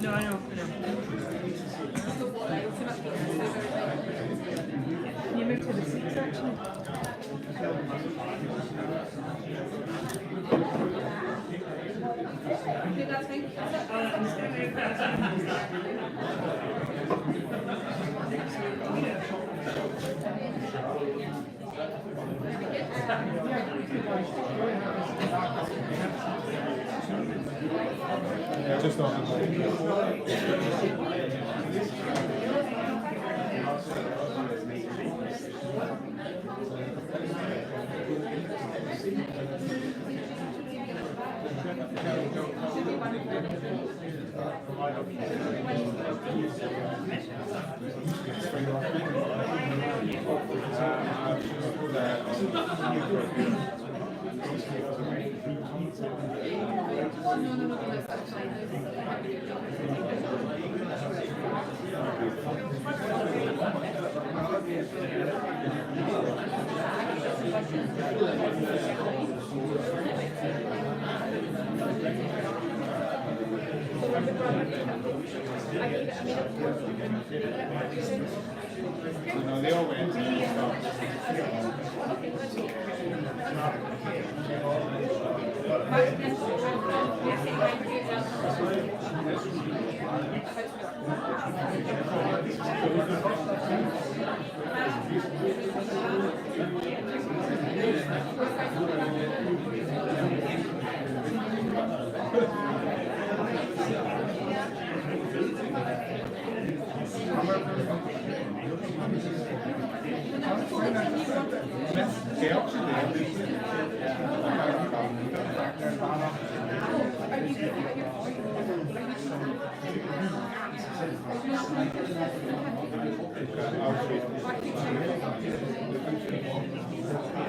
No, I know. Can you move to the seats actually? Yeah, just on. No, they all went.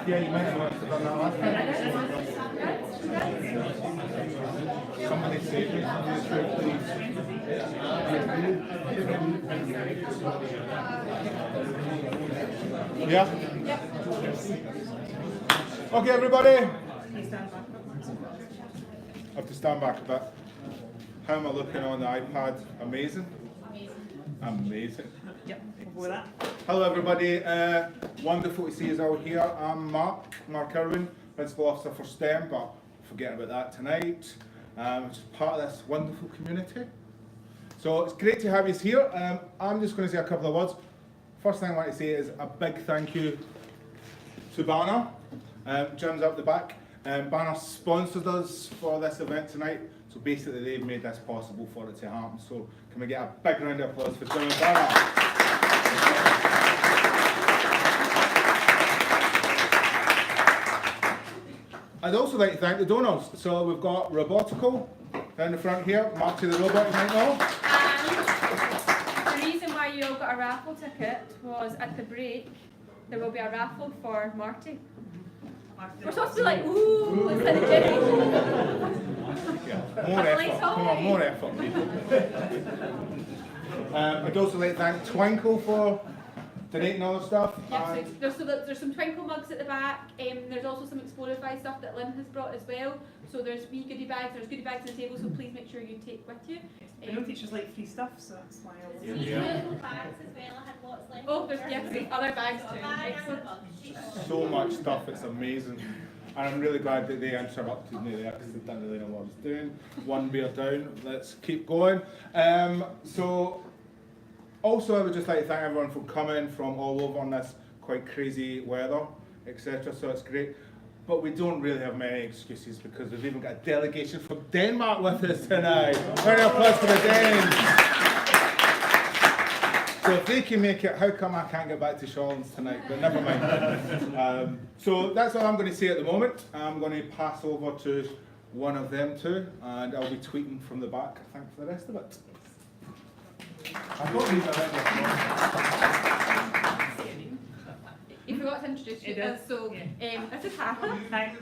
Yeah, you might have done that last time. Somebody saved me from this trip, please. Yeah? Okay, everybody. I have to stand back a bit. How am I looking on the iPad? Amazing? Amazing. Yep, we'll go with that. Hello everybody, wonderful to see you all here. I'm Mark Irwin, Principal Officer for STEM, but forget about that tonight. Just part of this wonderful community. So it's great to have you here. I'm just going to say a couple of words. First thing I want to say is a big thank you to Banner. Jim's up the back. Banner sponsored us for this event tonight, so basically they've made this possible for it to happen. So can we get a big round of applause for Jim and Banner? I'd also like to thank the donors. So we've got Robotical down the front here. Mark to the robot, you might know. And the reason why you all got a raffle ticket was at the break there will be a raffle for Marty. We're supposed to be like, ooh, instead of Jenny. Yeah, more effort. Come on, more effort. I'd also like to thank Twinkle for donating all the stuff. Yeah, so there's some Twinkle mugs at the back. There's also some Explorify stuff that Lynn has brought as well. So there's wee goodie bags. There's goodie bags on the table. So please make sure you take with you. I know teachers like free stuff, so that's why I was. Yeah. Bags as well. I had lots left. Oh, there's other bags too. Excellent. So much stuff, it's amazing. And I'm really glad that they interrupted me there because they didn't really know what I was doing. One beer down, let's keep going. So also I would just like to thank everyone for coming from all over on this quite crazy weather, etc. So it's great. But we don't really have many excuses because we've even got a delegation from Denmark with us tonight. Round of applause for the Danes. So if they can make it, how come I can't get back to Shawlands tonight? But never mind. So that's all I'm going to say at the moment. I'm going to pass over to one of them two, and I'll be tweeting from the back, I think, for the rest of it. I don't need You forgot to introduce you. So this is Hannah. Hi.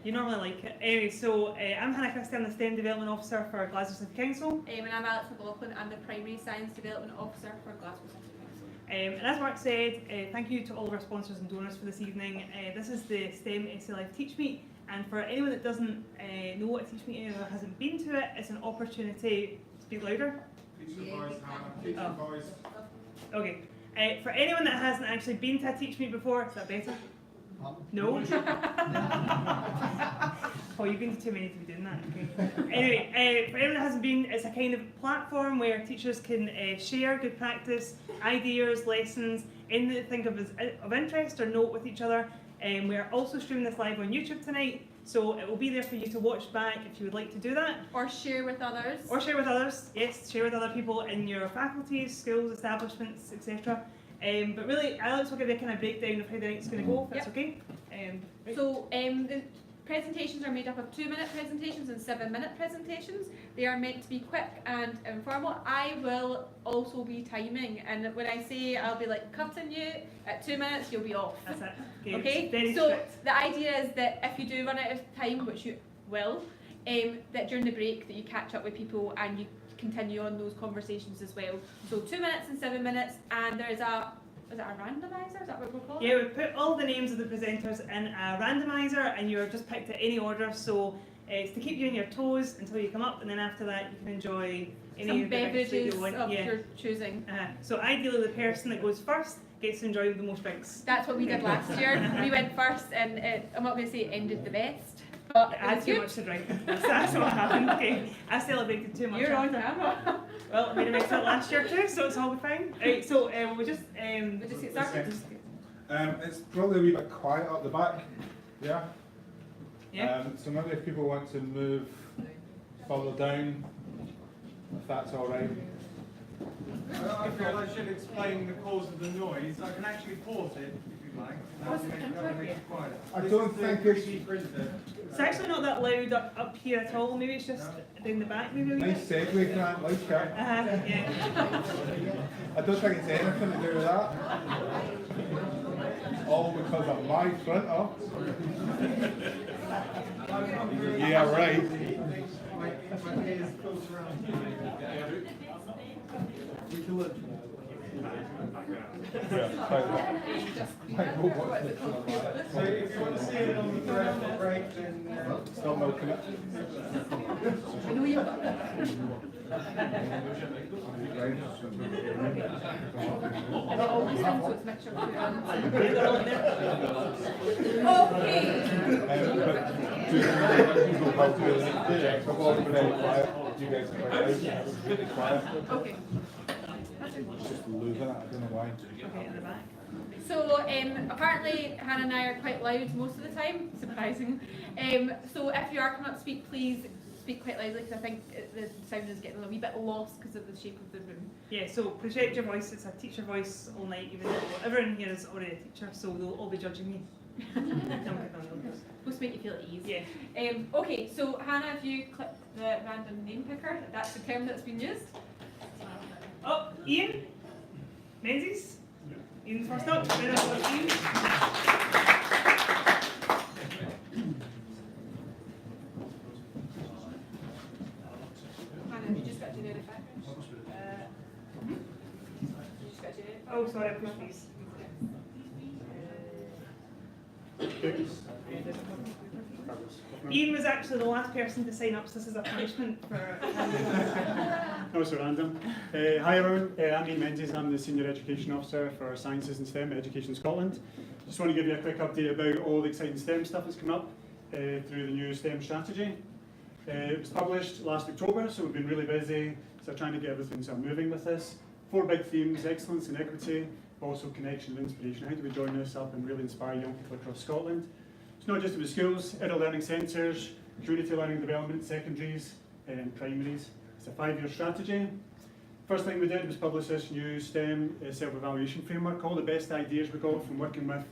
You normally like it. Anyway, so I'm Hannah Christie, I'm the STEM Development Officer for Glasgow City Council. And I'm Alex McLaughlin. I'm the Primary Science Development Officer for Glasgow City Council. And as Mark said, thank you to all of our sponsors and donors for this evening. This is the STEM SLF TeachMeet, and for anyone that doesn't know what a TeachMeet is or hasn't been to it, it's an opportunity. Speak louder. Teach the voice, Hannah. Teach the voice. Okay. For anyone that hasn't actually been to a TeachMeet before, is that better? No? Oh, you've been to too many to be doing that. Okay. Anyway, for anyone that hasn't been, it's a kind of platform where teachers can share good practice, ideas, lessons, anything they think of interest or note with each other. We're also streaming this live on YouTube tonight, so it will be there for you to watch back if you would like to do that. Or share with others. Or share with others, yes, share with other people in your faculties, schools, establishments, etc. But really, Alex will give you a kind of breakdown of how the night's going to go, if that's okay. Right. So the presentations are made up of 2-minute presentations and 7-minute presentations. They are meant to be quick and informal. I will also be timing, and when I say I'll be like cutting you at 2 minutes, you'll be off. That's it. Okay? Very So strict. the idea is that if you do run out of time, which you will, that during the break that you catch up with people and you continue on those conversations as well. So 2 minutes and 7 minutes, and there is is it a randomizer? Is that what we're calling it? Yeah, we put all the names of the presenters in a randomizer, and you're just picked at any order. So it's to keep you on your toes until you come up, and then after that you can enjoy any Some of the drinks that beverages you want. of Yeah. your choosing. So ideally, the person that goes first gets to enjoy the most drinks. That's what we did last year. We went first, and I'm not going to say it ended the best, but I it had was too good. much to drink. That's what happened. Okay, I celebrated too much. You're on after. camera. Well, I made a mess of it last year too, so it's all fine. Right, so we'll just We'll just get started. It's probably a wee bit quiet up the back. Yeah? Yeah. So maybe if people want to move further down, if that's all right. I feel I should explain the cause of the noise. I can actually pause it if you like. That'll make it quiet. I don't think it's 3D printer. It's actually not that loud up here at all. Maybe it's just down the back. Maybe a wee nice bit. segue, Grant, like it. Yeah. I don't think it's anything to do with that. All because of my printer. Yeah, right. My ears close around. We can look. So if you want to see it on the commercial break, then Still milking it. I know you've got that. Not all these things, so it's mixture of two ones. Okay. You guys are really quiet. Okay. Just losing it, I don't know why. Okay, in the back. So apparently Hannah and I are quite loud most of the time, surprising. So if you are coming up to speak, please speak quite loudly because I think the sound is getting a wee bit lost because of the shape of the room. Yeah, so project your voice. It's a teacher voice all night, even though everyone here is already a teacher, so they'll all be judging me. Supposed to make you feel at ease. Yeah. Okay, so Hannah, if you click the random name picker, that's the term that's been used. Oh, Ian Menzies. Ian's first up. Round of applause, Ian. Hannah, have you just got to do the background? You just got to do it. Oh, sorry, I pushed these. Ian was actually the last person to sign up, so this is a punishment for. No, so random. Hi everyone, I'm Ian Menzies, I'm the Senior Education Officer for Sciences and STEM at Education Scotland. Just want to give you a quick update about all the exciting STEM stuff that's come up through the new STEM strategy. It was published last October, so we've been really busy, so trying to get everything sort of moving with this. 4 big themes: excellence and equity, but also connection and inspiration. How do we join this up and really inspire young people across Scotland? It's not just about schools, adult learning centres, community learning development, secondaries and primaries. It's a 5-year strategy. First thing we did was publish this new STEM self-evaluation framework. All the best ideas we got from working with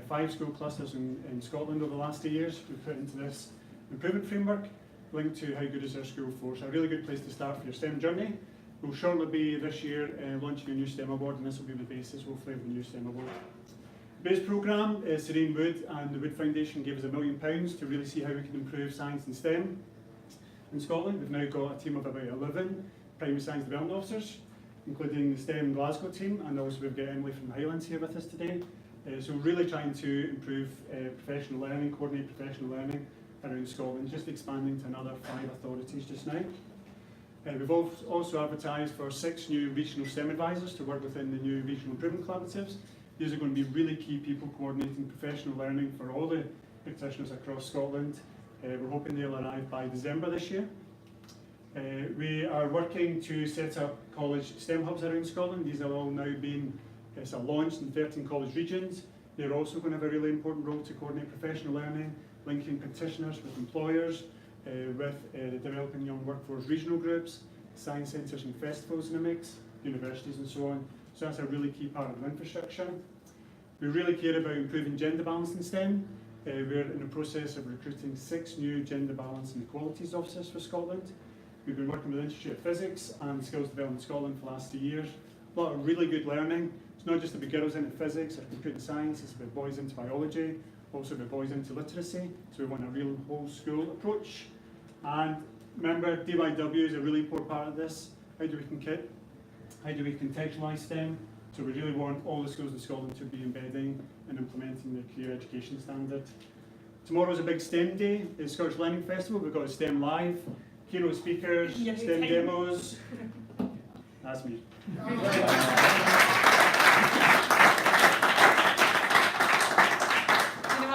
5 school clusters in Scotland over the last 2 years, we put into this improvement framework linked to how good is our school for. So a really good place to start for your STEM journey. We'll shortly be this year launching a new STEM award, and this will be the basis, hopefully, of the new STEM award. Base programme, Serene Wood and the Wood Foundation gave us £1 million to really see how we can improve science and STEM in Scotland. We've now got a team of about 11 primary science development officers. including the STEM Glasgow team, and also we've got Emily from the Highlands here with us today. So really trying to improve professional learning, coordinate professional learning around Scotland, just expanding to another 5 authorities just now. We've also advertised for 6 new regional STEM advisors to work within the new regional improvement collaboratives. These are going to be really key people coordinating professional learning for all the practitioners across Scotland. We're hoping they'll arrive by December this year. We are working to set up college STEM hubs around Scotland. These are all now being launched in 13 college regions. They're also going to have a really important role to coordinate professional learning, linking practitioners with employers, with the developing young workforce regional groups, science centres and festivals in the mix, universities and so on. So that's a really key part of the infrastructure. We really care about improving gender balance in STEM. We're in the process of recruiting 6 new gender balance and equalities officers for Scotland. We've been working with the Institute of Physics and Skills Development Scotland for the last 2 years. A lot of really good learning. It's not just about girls into physics or computer science, it's about boys into biology, also about boys into literacy. So we want a real whole school approach. And remember, DYW is a really important part of this. How do we contextualise STEM? So we really want all the schools in Scotland to be embedding and implementing the career education standard. Tomorrow's a big STEM day. It's Scottish Learning Festival. We've got a STEM Live, keynote speakers, STEM demos. That's me.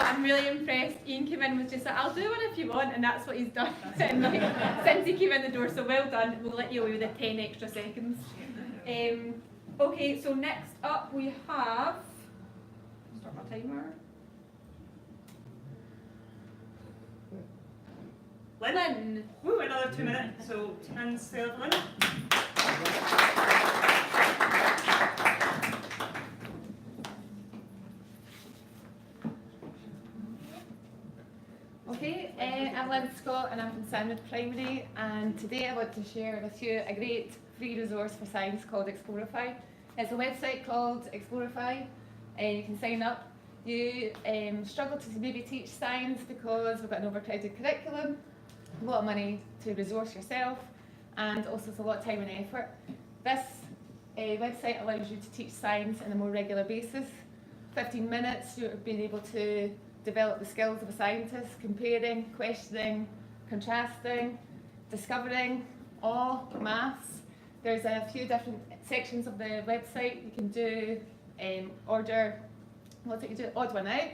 I'm really impressed. Ian came in and was just like, I'll do one if you want, and that's what he's done since he came in the door, so well done. We'll let you away with the 10 extra seconds. Okay, so next up we have, start my timer. Lynn. Woo, another 2 minutes, so hands sail Lynn. Okay, I'm Lynn Scott and I'm from Sandwood Primary, and today I want to share with you a great free resource for science called Explorify. It's a website called Explorify, and you can sign up. You struggle to maybe teach science because we've got an overcrowded curriculum, a lot of money to resource yourself, and also it's a lot of time and effort. This website allows you to teach science on a more regular basis. 15 minutes, you're being able to develop the skills of a scientist, comparing, questioning, contrasting, discovering, awe, maths. There's a few different sections of the website. You can do odd one out.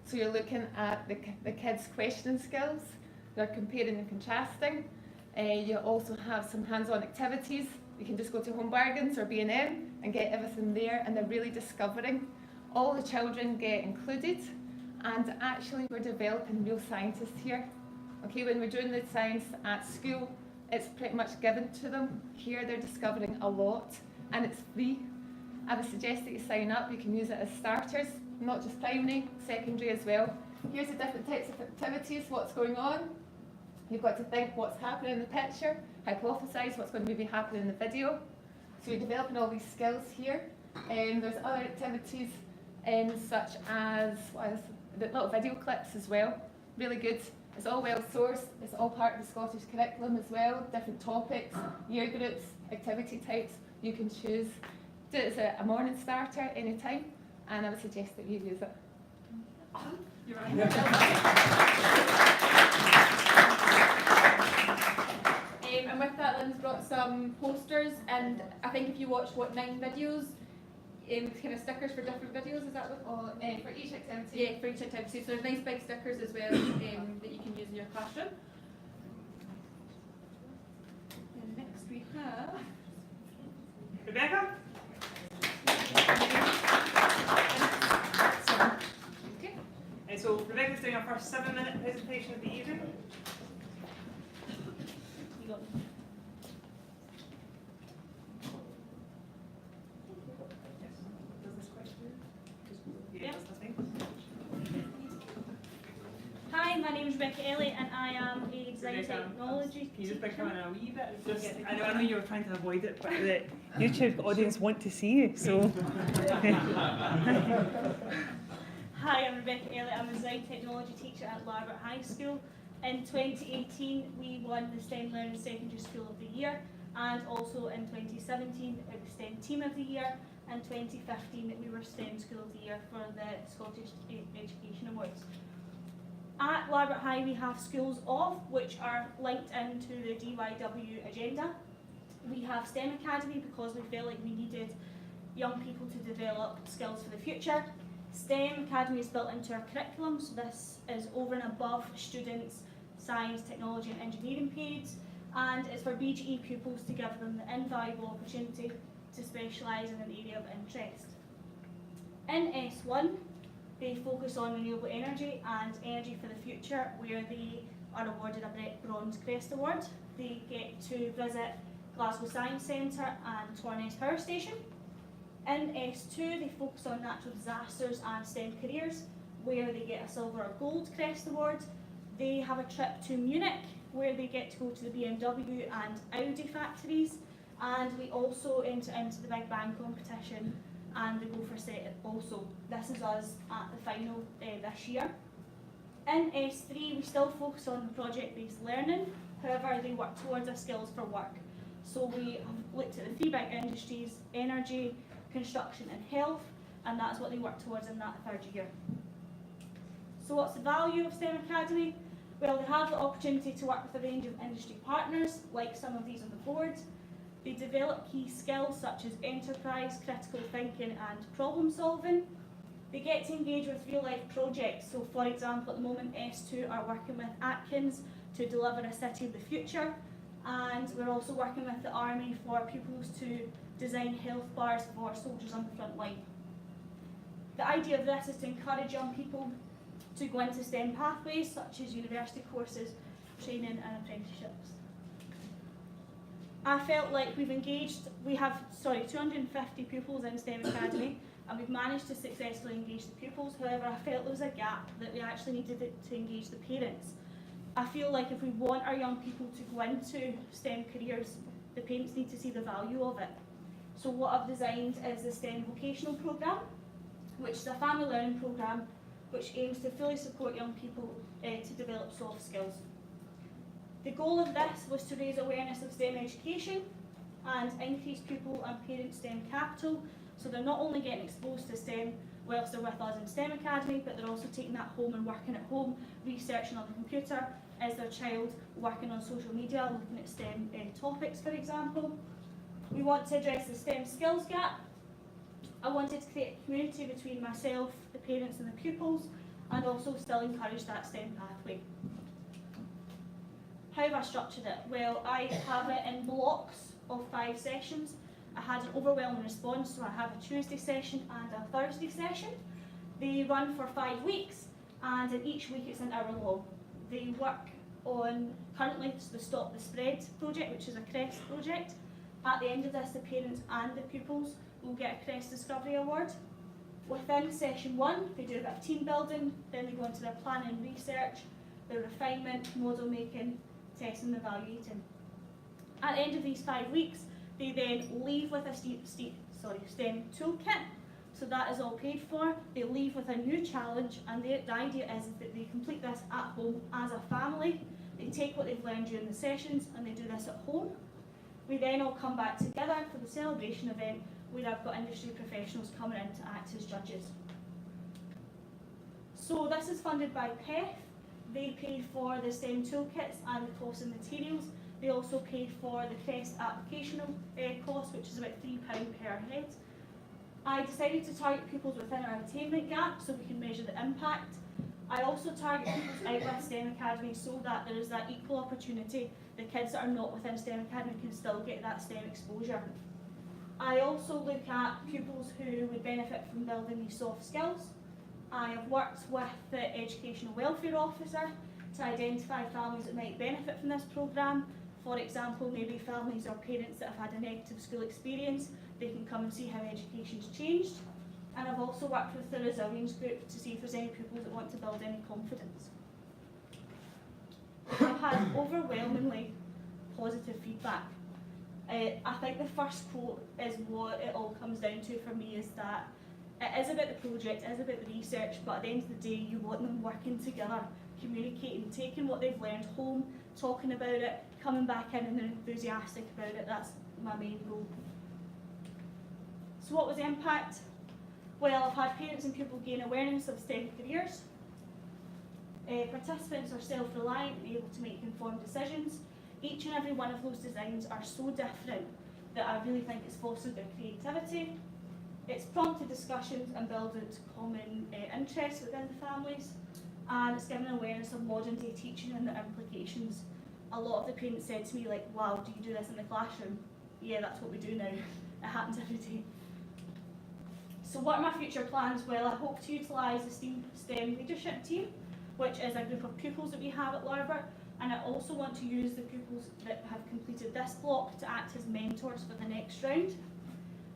So you're looking at the kids' questioning skills. They're comparing and contrasting. You also have some hands-on activities. You can just go to Home Bargains or B&M and get everything there, and they're really discovering. All the children get included, and actually we're developing real scientists here. Okay, when we're doing the science at school, it's pretty much given to them. Here they're discovering a lot, and it's free. I would suggest that you sign up. You can use it as starters, not just primary, secondary as well. Here's the different types of activities, what's going on. You've got to think what's happening in the picture, hypothesise what's going to maybe happen in the video. So you're developing all these skills here. There's other activities such as the little video clips as well. Really good. It's all well sourced. It's all part of the Scottish curriculum as well. Different topics, year groups, activity types. You can choose. Do it as a morning starter anytime, and I would suggest that you use it. You're right. And with that, Lynn's brought some posters, and I think if you watch 9 videos, kind of stickers for different videos, is that what? For each activity. Yeah, for each activity. So there's nice big stickers as well that you can use in your classroom. And next we have Rebecca? Okay. And so Rebecca's doing our first 7-minute presentation of the evening. You got Hi, my name is Rebecca Elliott and I am a design technology Can you just teacher. come in a wee bit? I know you were trying to avoid it, but the YouTube audience want to see you, so. Hi, I'm Rebecca Elliott. I'm a design technology teacher at Larbert High School. In 2018, we won the STEM Learning Secondary School of the Year, and also in 2017 it was STEM Team of the Year, and 2015 we were STEM School of the Year for the Scottish Education Awards. At Larbert High we have Schools of, which are linked into the DYW agenda. We have STEM Academy because we felt like we needed young people to develop skills for the future. STEM Academy is built into our curriculum, so this is over and above students' science, technology and engineering periods, and it's for BGE pupils to give them the invaluable opportunity to specialise in an area of interest. In S1, they focus on renewable energy and energy for the future, where they are awarded a Bronze Crest Award. They get to visit Glasgow Science Centre and Torness Power Station. In S2, they focus on natural disasters and STEM careers, where they get a Silver or Gold Crest Award. They have a trip to Munich, where they get to go to the BMW and Audi factories, and we also enter into the Big Bang competition and the Go for Set also. This is us at the final this year. In S3, we still focus on the project-based learning, however they work towards our skills for work. So we have looked at the 3 big industries: energy, construction and health, and that's what they work towards in that 3rd year. So what's the value of STEM Academy? Well, they have the opportunity to work with a range of industry partners, like some of these on the board. They develop key skills such as enterprise, critical thinking and problem solving. They get to engage with real life projects. So for example, at the moment S2 are working with Atkins to deliver a city of the future, and we're also working with the Army for pupils to design health bars for soldiers on the front line. The idea of this is to encourage young people to go into STEM pathways such as university courses, training and apprenticeships. I felt like we have 250 pupils in STEM Academy, and we've managed to successfully engage the pupils. However, I felt there was a gap that we actually needed to engage the parents. I feel like if we want our young people to go into STEM careers, the parents need to see the value of it. So what I've designed is the STEM vocational programme, which is a family learning programme which aims to fully support young people to develop soft skills. The goal of this was to raise awareness of STEM education and increase pupil and parent STEM capital, so they're not only getting exposed to STEM whilst they're with us in STEM Academy, but they're also taking that home and working at home, researching on the computer, as their child working on social media, looking at STEM topics, for example. We want to address the STEM skills gap. I wanted to create a community between myself, the parents and the pupils, and also still encourage that STEM pathway. How have I structured it? Well, I have it in blocks of 5 sessions. I had an overwhelming response, so I have a Tuesday session and a Thursday session. They run for 5 weeks, and in each week it's an hour long. They work on, currently, the Stop the Spread project, which is a CREST project. At the end of this, the parents and the pupils will get a CREST Discovery Award. Within session 1, they do a bit of team building, then they go into their planning and research, their refinement, model making, testing and evaluating. At the end of these 5 weeks, they then leave with a STEM toolkit, so that is all paid for. They leave with a new challenge, and the idea is that they complete this at home as a family. They take what they've learned during the sessions and they do this at home. We then all come back together for the celebration event, where I've got industry professionals coming in to act as judges. So this is funded by PEF. They pay for the STEM toolkits and the course and materials. They also pay for the CREST applicational cost, which is about £3 per head. I decided to target pupils within our attainment gap so we can measure the impact. I also target pupils out with STEM Academy so that there is that equal opportunity. The kids that are not within STEM Academy can still get that STEM exposure. I also look at pupils who would benefit from building these soft skills. I have worked with the Educational Welfare Officer to identify families that might benefit from this programme. For example, maybe families or parents that have had a negative school experience, they can come and see how education's changed. And I've also worked with the resilience group to see if there's any pupils that want to build any confidence. I've had overwhelmingly positive feedback. I think the first quote is what it all comes down to for me, is that it is about the project, it is about the research, but at the end of the day you want them working together, communicating, taking what they've learned home, talking about it, coming back in and they're enthusiastic about it. That's my main goal. So what was the impact? Well, I've had parents and pupils gain awareness of STEM careers. Participants are self-reliant and able to make informed decisions. Each and every one of those designs are so different that I really think it's fostered their creativity. It's prompted discussions and building common interests within the families, and it's given awareness of modern day teaching and the implications. A lot of the parents said to me, like, wow, do you do this in the classroom? Yeah, that's what we do now. It happens every day. So what are my future plans? Well, I hope to utilise the STEM leadership team, which is a group of pupils that we have at Larbert, and I also want to use the pupils that have completed this block to act as mentors for the next round.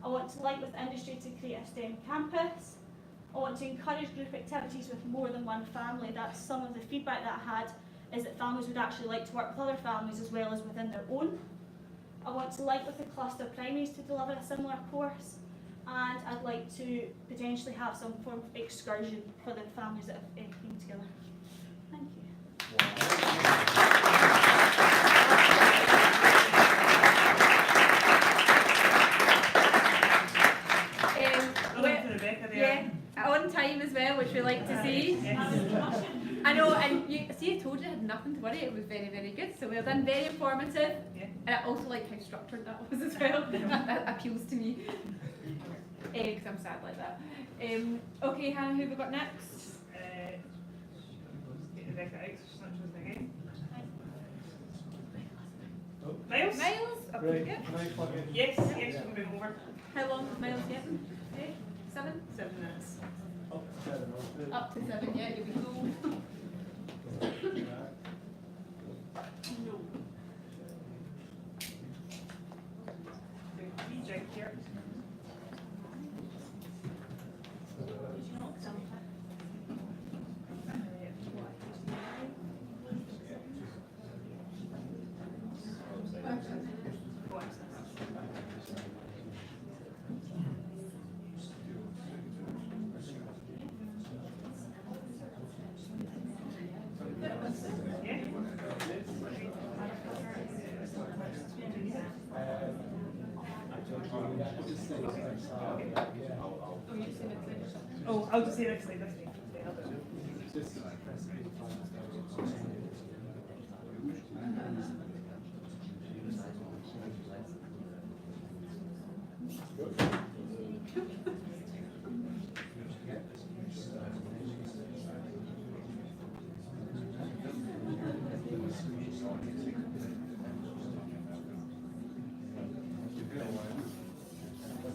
I want to link with industry to create a STEM campus. I want to encourage group activities with more than one family. That's some of the feedback that I had, is that families would actually like to work with other families as well as within their own. I want to link with the cluster primaries to deliver a similar course, and I'd like to potentially have some form of excursion for the families that have been together. Thank you. On time as well, which we like to see. I know, and you see, I told you I had nothing to worry. It was very, very good. So well done, very informative. And I also like how structured that was as well. That appeals to me. Because I'm sad like that. Okay, Hannah, who have we got next? Miles? Miles? Okay, Right, good. can I plug in? Yes, yes, you can move over. How long is Miles yet? 7? 7 minutes. Up to 7, Up to 7, yeah, here we go. No. Reject here. Oh, I'll just say next slide.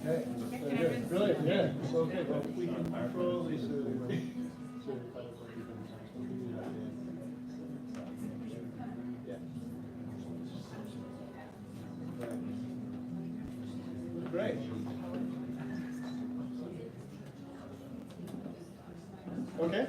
Okay, brilliant, yeah. So, okay, well, we can probably Great. Okay.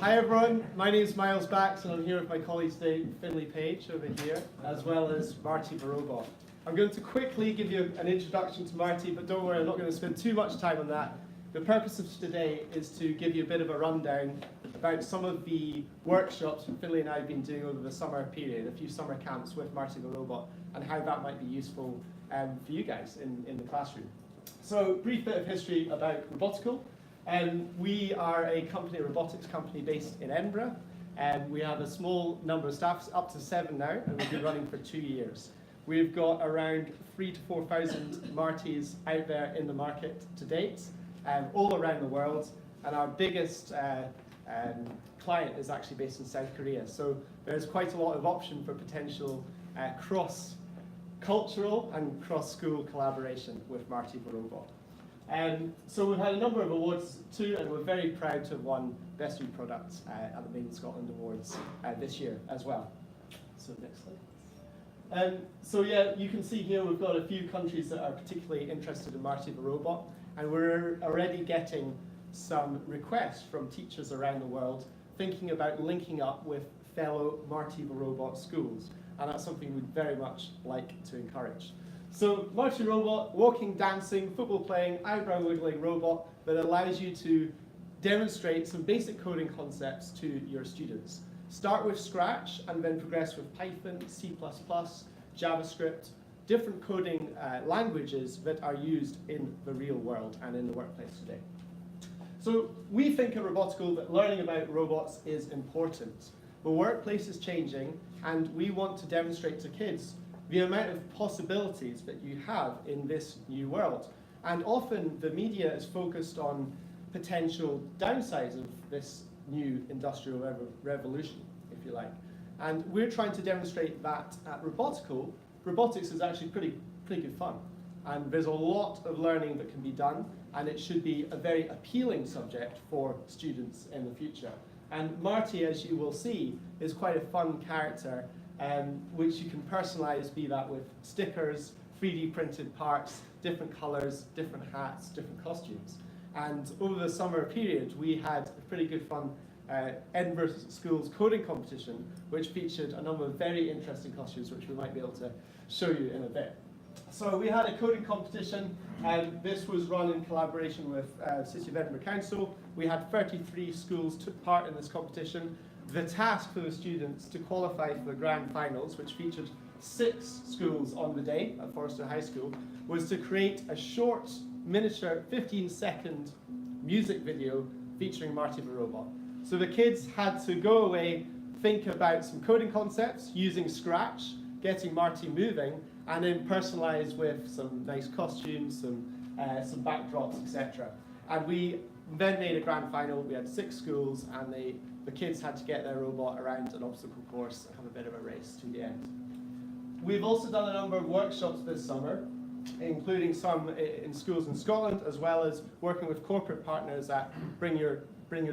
Hi everyone, my name is Miles Bax and I'm here with my colleagues Finlay Page over here, as well as Marty Barobot. I'm going to quickly give you an introduction to Marty, but don't worry, I'm not going to spend too much time on that. The purpose of today is to give you a bit of a rundown about some of the workshops that Finlay and I have been doing over the summer period, a few summer camps with Marty Barobot, and how that might be useful for you guys in the classroom. So, brief bit of history about Robotical. We are a company, a robotics company based in Edinburgh, and we have a small number of staff, up to 7 now, and we've been running for 2 years. We've got around 3,000 to 4,000 Martys out there in the market to date, all around the world, and our biggest client is actually based in South Korea. So there's quite a lot of option for potential cross-cultural and cross-school collaboration with Marty Barobot. So we've had a number of awards too, and we're very proud to have won Best New Product at the Made in Scotland Awards this year as well. So next slide. So yeah, you can see here we've got a few countries that are particularly interested in Marty Barobot, and we're already getting some requests from teachers around the world thinking about linking up with fellow Marty Barobot schools, and that's something we'd very much like to encourage. So Marty Barobot, walking, dancing, football playing, eyebrow wiggling robot that allows you to demonstrate some basic coding concepts to your students. Start with Scratch and then progress with Python, C++, JavaScript, different coding languages that are used in the real world and in the workplace today. So we think at Robotical that learning about robots is important. The workplace is changing, and we want to demonstrate to kids the amount of possibilities that you have in this new world. And often the media is focused on potential downsides of this new industrial revolution, if you like. And we're trying to demonstrate that at Robotical, robotics is actually pretty good fun. And there's a lot of learning that can be done, and it should be a very appealing subject for students in the future. And Marty, as you will see, is quite a fun character, which you can personalize, be that with stickers, 3D printed parts, different colors, different hats, different costumes. And over the summer period, we had a pretty good fun Edinburgh School's coding competition, which featured a number of very interesting costumes, which we might be able to show you in a bit. So we had a coding competition, and this was run in collaboration with City of Edinburgh Council. We had 33 schools took part in this competition. The task for the students to qualify for the grand finals, which featured 6 schools on the day at Forester High School, was to create a short, miniature, 15-second music video featuring Marty the Robot. So the kids had to go away, think about some coding concepts using Scratch, getting Marty moving, and then personalize with some nice costumes, some backdrops, etc. And we then made a grand final. We had 6 schools, and the kids had to get their robot around an obstacle course and have a bit of a race to the end. We've also done a number of workshops this summer, including some in schools in Scotland, as well as working with corporate partners at Bring Your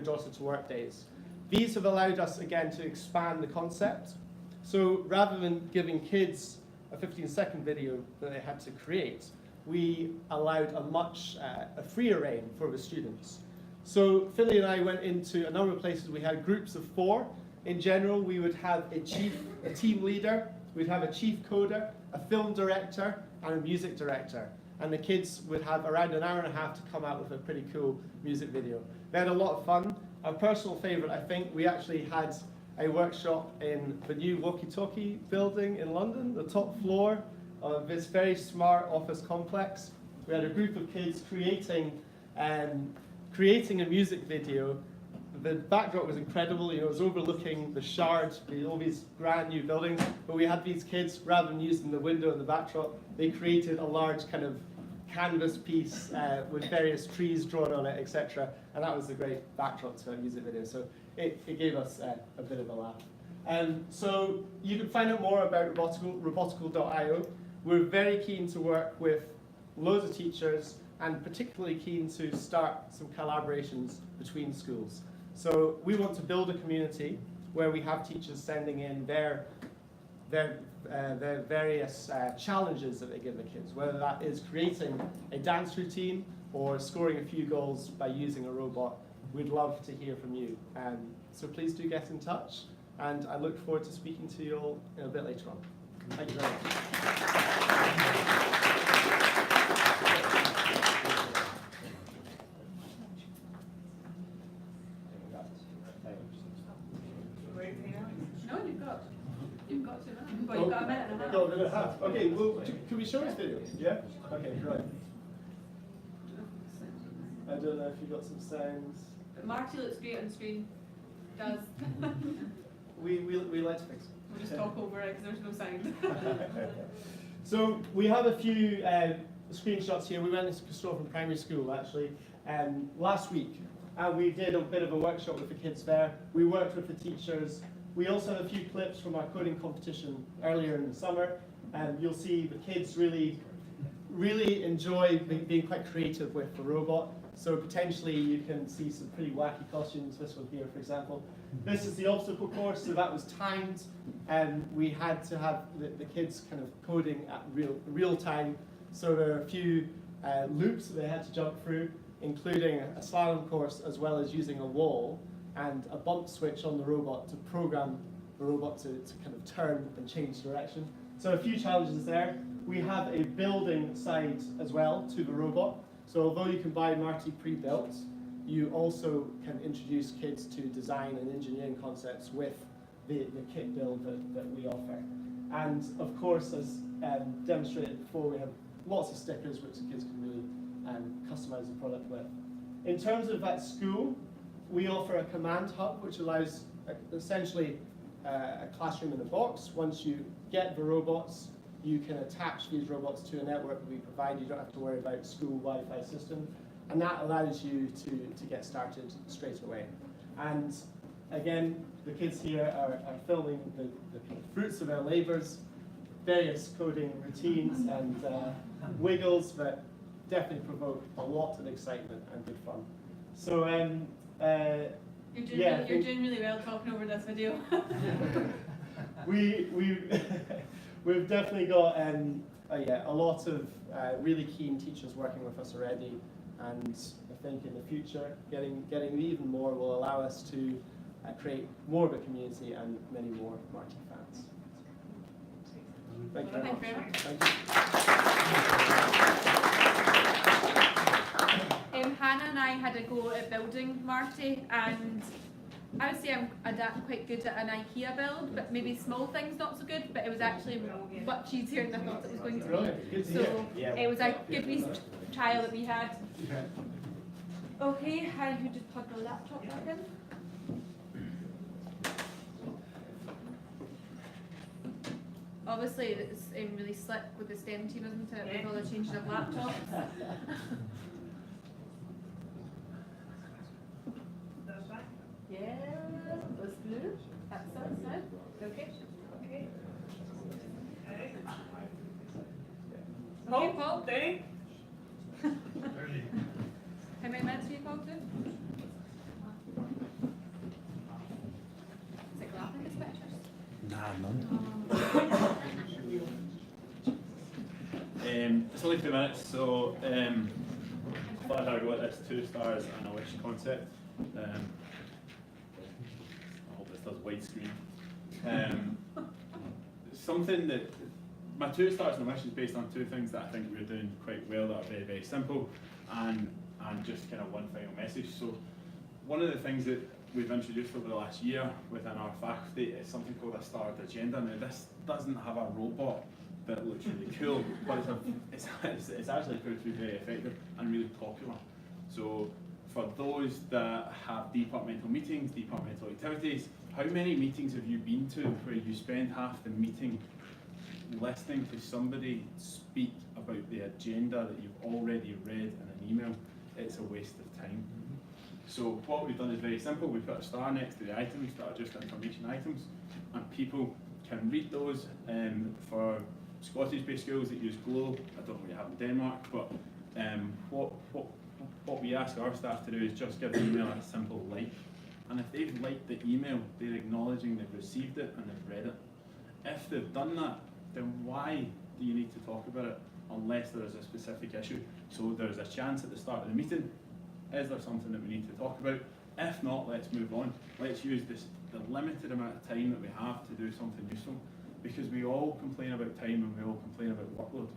Daughter to Work days. These have allowed us, again, to expand the concept. So rather than giving kids a 15-second video that they had to create, we allowed a freer reign for the students. So Philly and I went into a number of places. We had groups of 4. In general, we would have a team leader, we'd have a chief coder, a film director, and a music director. And the kids would have around an hour and a half to come out with a pretty cool music video. They had a lot of fun. Our personal favorite, I think, we actually had a workshop in the new walkie-talkie building in London, the top floor of this very smart office complex. We had a group of kids creating a music video. The backdrop was incredible. It was overlooking the Shard, all these brand new buildings. But we had these kids, rather than using the window and the backdrop, they created a large kind of canvas piece with various trees drawn on it, etc. And that was a great backdrop to a music video. So it gave us a bit of a laugh. So you can find out more about robotical.io. We're very keen to work with loads of teachers, and particularly keen to start some collaborations between schools. So we want to build a community where we have teachers sending in their various challenges that they give the kids, whether that is creating a dance routine or scoring a few goals by using a robot. We'd love to hear from you. So please do get in touch, and I look forward to speaking to you all a bit later on. Thank you very much. No, you've got 2 minutes. Well, you've got a minute and a half. Got a minute and a half. Okay, well, can we show this video? Yeah? Okay, right. I don't know if you got some sounds. But Marty looks great on screen. Does. We like to fix it. We'll just talk over it because there's no sound. So we have a few screenshots here. We went into Christopher Primary School actually last week, and we did a bit of a workshop with the kids there. We worked with the teachers. We also have a few clips from our coding competition earlier in the summer, and you'll see the kids really enjoy being quite creative with the robot. So potentially you can see some pretty wacky costumes. This one here, for example. This is the obstacle course, so that was timed, and we had to have the kids kind of coding at real time. So there are a few loops that they had to jump through, including a slalom course, as well as using a wall and a bump switch on the robot to program the robot to kind of turn and change direction. So a few challenges there. We have a building side as well to the robot. So although you can buy Marty pre-built, you also can introduce kids to design and engineering concepts with the kit build that we offer. And of course, as demonstrated before, we have lots of stickers which the kids can really customize the product with. In terms of at school, we offer a command hub which allows essentially a classroom in a box. Once you get the robots, you can attach these robots to a network that we provide. You don't have to worry about school Wi-Fi system, and that allows you to get started straight away. And again, the kids here are filming the fruits of their labours, various coding routines and wiggles that definitely provoke a lot of excitement and good fun. So You're doing really well talking over this video. We've definitely got a lot of really keen teachers working with us already, and I think in the future getting even more will allow us to create more of a community and many more Marty fans. Thank you very much. Thank you. Hannah and I had a go at building Marty, and I would say I'm quite good at an IKEA build, but maybe small things not so good, but it was actually much easier than I thought it was going to be. So it was a good wee trial that we had. Okay, Harry, you just plug the laptop back in. Obviously, it's really slick with the STEM team, isn't it? With all the changing of laptops. Yeah, that's good. That's good. Okay. Okay. Okay, Paul. Danny? How many minutes are you called to? Is it laughing at pictures? Nah, none. It's only 2 minutes, so I thought I'd go at this 2 stars and a wish concept. I hope this does widescreen. Something that my 2 stars and a wish is based on 2 things that I think we're doing quite well that are very, very simple, and just kind of one final message. So one of the things that we've introduced over the last year within our faculty is something called a starred agenda. Now this doesn't have a robot that looks really cool, but it's actually proved to be very effective and really popular. So for those that have departmental meetings, departmental activities, how many meetings have you been to where you spend half the meeting listening to somebody speak about the agenda that you've already read in an email? It's a waste of time. So what we've done is very simple. We put a star next to the items that are just information items, and people can read those. For Scottish-based schools that use Glow, I don't know what you have in Denmark, but what we ask our staff to do is just give the email a simple like. And if they've liked the email, they're acknowledging they've received it and they've read it. If they've done that, then why do you need to talk about it unless there is a specific issue? So there's a chance at the start of the meeting. Is there something that we need to talk about? If not, let's move on. Let's use the limited amount of time that we have to do something useful, because we all complain about time and we all complain about workload.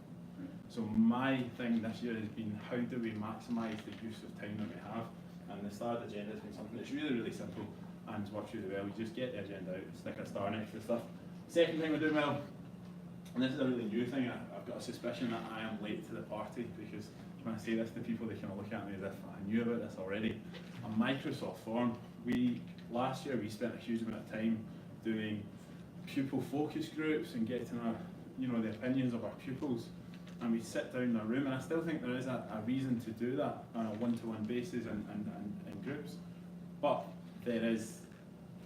So my thing this year has been, how do we maximise the use of time that we have? And the starred agenda has been something that's really, really simple and has worked really well. We just get the agenda out, stick a star next to the stuff. Second thing we're doing well, and this is a really new thing, I've got a suspicion that I am late to the party, because when I say this to people, they kind of look at me as if I knew about this already. On Microsoft Form, last year we spent a huge amount of time doing pupil focus groups and getting the opinions of our pupils, and we sit down in a room, and I still think there is a reason to do that on a one-to-one basis and in groups, but there is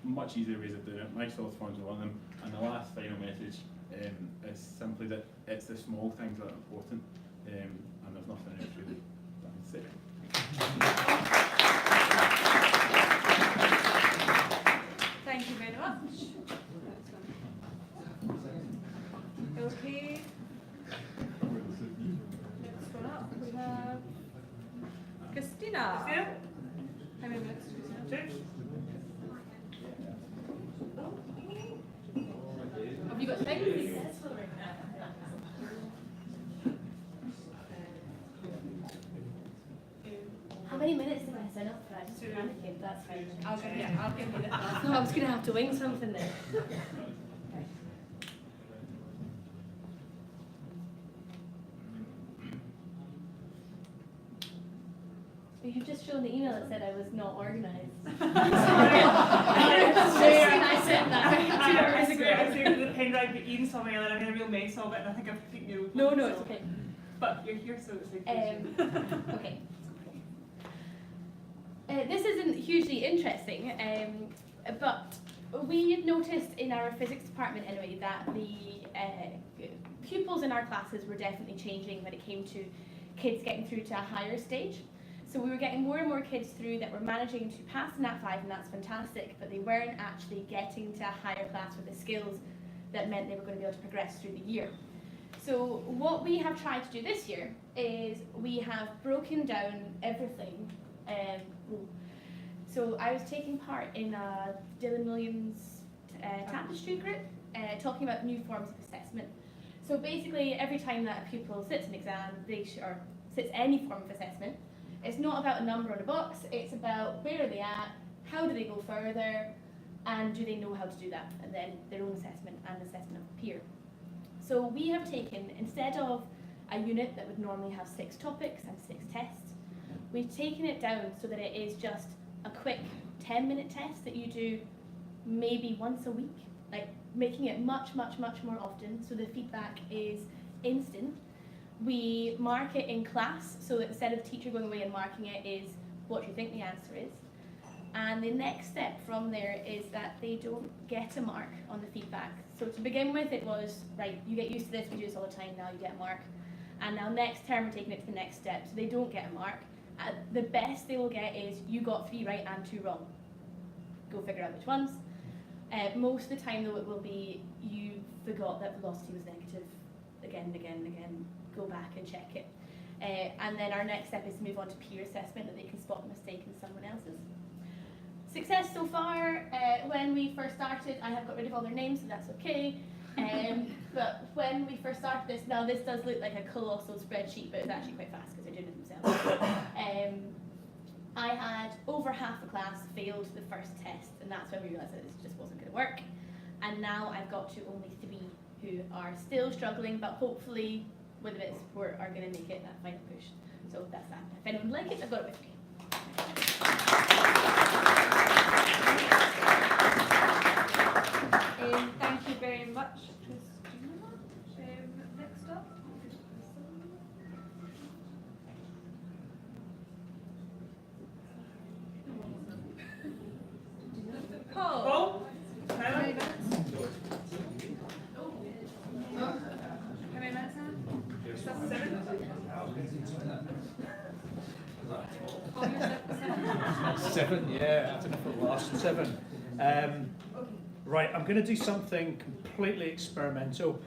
much easier ways of doing it. Microsoft Forms is one of them, and the last final message is simply that it's the small things that are important, and there's nothing else really that I can say. Thank you very much. Okay. Next one up, we have Christina. Yeah? How many minutes, Christina? 2? Have you got things? How many minutes did I say? sign up for that. Just Two. panicking, but that's fine. I'll give you the thought. No, I was going to have to wing something then. You've just shown the email that said I was not organised. I said that 2 hours I ago. see the pen drive, but Ian saw me earlier, I made a real mess of it, and I think I've taken your No, no, it's okay. But you're here, so it's like. Okay. This isn't hugely interesting, but we had noticed in our physics department anyway that the pupils in our classes were definitely changing when it came to kids getting through to a higher stage. So we were getting more and more kids through that were managing to pass the Nat 5, and that's fantastic, but they weren't actually getting to a higher class with the skills that meant they were going to be able to progress through the year. So what we have tried to do this year is we have broken down everything. So I was taking part in a Dylan Williams tapestry group talking about new forms of assessment. So basically every time that a pupil sits an exam, or sits any form of assessment, it's not about a number on a box, it's about where are they at, how do they go further, and do they know how to do that, and then their own assessment and assessment of the peer. So we have taken, instead of a unit that would normally have 6 topics and 6 tests, we've taken it down so that it is just a quick 10-minute test that you do maybe once a week, like making it much, much, much more often so the feedback is instant. We mark it in class, so that instead of the teacher going away and marking it is what do you think the answer is. And the next step from there is that they don't get a mark on the feedback. So to begin with it was, right, you get used to this, we do this all the time, now you get a mark. And now next term we're taking it to the next step, so they don't get a mark. The best they will get is you got 3 right and 2 wrong. Go figure out which ones. Most of the time though it will be you forgot that velocity was negative again and again and again. Go back and check it. And then our next step is to move on to peer assessment, that they can spot a mistake in someone else's. Success so far, when we first started, I have got rid of all their names, so that's okay. But when we first started this, now this does look like a colossal spreadsheet, but it's actually quite fast because they're doing it themselves. I had over half the class failed the first test, and that's when we realised that this just wasn't going to work. And now I've got to only 3 who are still struggling, but hopefully with a bit of support are going to make it that final push. So that's that. If anyone would like it, I've got it with me. Thank you very much, Christina. Next up. Paul. Paul? How many minutes? How many minutes now? 7? Paul, you're 7? 7, yeah, I don't know if it lasts 7. Right, I'm going to do something completely experimental.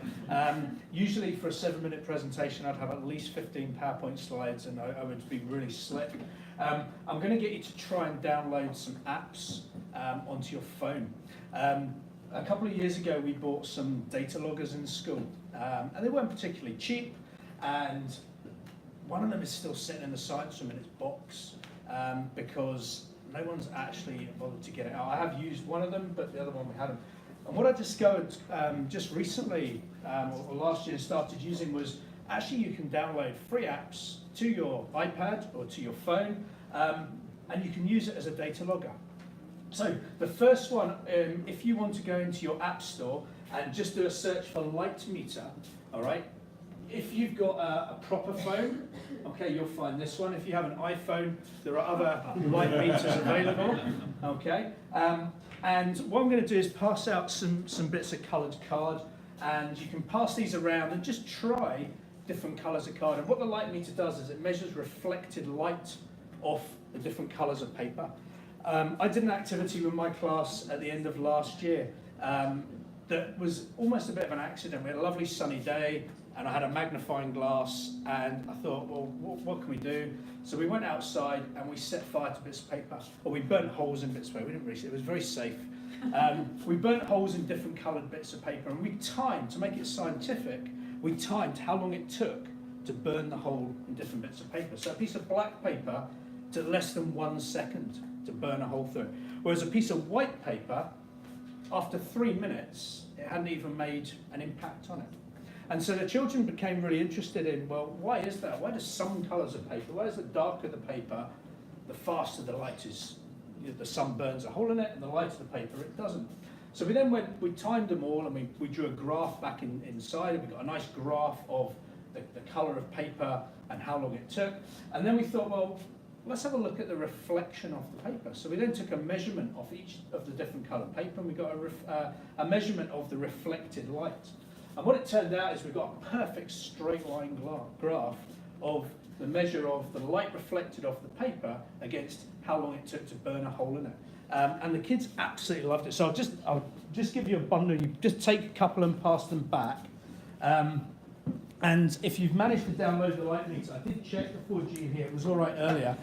Usually for a 7-minute presentation I'd have at least 15 PowerPoint slides and I would be really slick. I'm going to get you to try and download some apps onto your phone. A couple of years ago we bought some data loggers in school and they weren't particularly cheap, and one of them is still sitting in the science room in its box because no one's actually bothered to get it out. I have used one of them, but the other one we hadn't. And what I discovered just recently, or last year started using, was actually you can download free apps to your iPad or to your phone, and you can use it as a data logger. So the first one, if you want to go into your app store and just do a search for light meter, all right? If you've got a proper phone, okay, you'll find this one. If you have an iPhone, there are other light meters available, okay? And what I'm going to do is pass out some bits of coloured card, and you can pass these around and just try different colours of card. And what the light meter does is it measures reflected light off the different colours of paper. I did an activity with my class at the end of last year that was almost a bit of an accident. We had a lovely sunny day, and I had a magnifying glass, and I thought, well, what can we do? So we went outside and we set fire to bits of paper, or we burnt holes in bits of paper. We didn't really, it was very safe. We burnt holes in different coloured bits of paper, and we timed, to make it scientific, we timed how long it took to burn the hole in different bits of paper. So a piece of black paper to less than 1 second to burn a hole through it. Whereas a piece of white paper, after 3 minutes, it hadn't even made an impact on it. And so the children became really interested in, well, why is that? Why do some colours of paper, why is the darker the paper, the faster the light is, the sun burns a hole in it, and the lighter the paper, it doesn't. So we then we timed them all, and we drew a graph back inside, and we got a nice graph of the colour of paper and how long it took. And then we thought, well, let's have a look at the reflection of the paper. So we then took a measurement of each of the different coloured paper, and we got a measurement of the reflected light. And what it turned out is we got a perfect straight line graph of the measure of the light reflected off the paper against how long it took to burn a hole in it. And the kids absolutely loved it. So I'll just give you a bundle. You just take a couple and pass them back. And if you've managed to download the light meter, I did check before G here, it was all right earlier,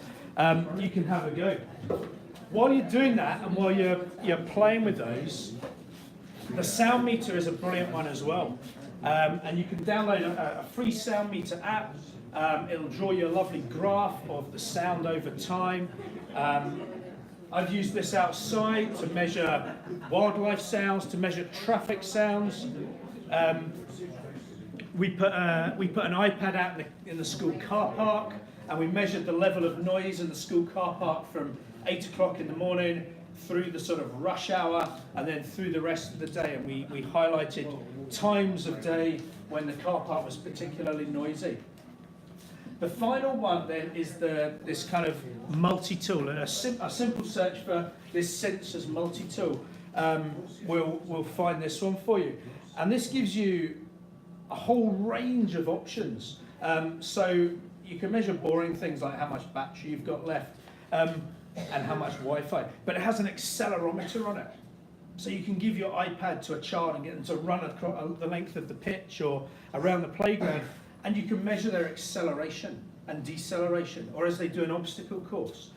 you can have a go. While you're doing that and while you're playing with those, the sound meter is a brilliant one as well. And you can download a free sound meter app. It'll draw you a lovely graph of the sound over time. I've used this outside to measure wildlife sounds, to measure traffic sounds. We put an iPad out in the school car park, and we measured the level of noise in the school car park from 8 o'clock in the morning through the sort of rush hour, and then through the rest of the day. And we highlighted times of day when the car park was particularly noisy. The final one then is this kind of multi-tool, and a simple search for this sensors multi-tool will find this one for you. And this gives you a whole range of options. So you can measure boring things like how much battery you've got left and how much Wi-Fi, but it has an accelerometer on it. So you can give your iPad to a child and get them to run across the length of the pitch or around the playground, and you can measure their acceleration and deceleration, or as they do an obstacle course.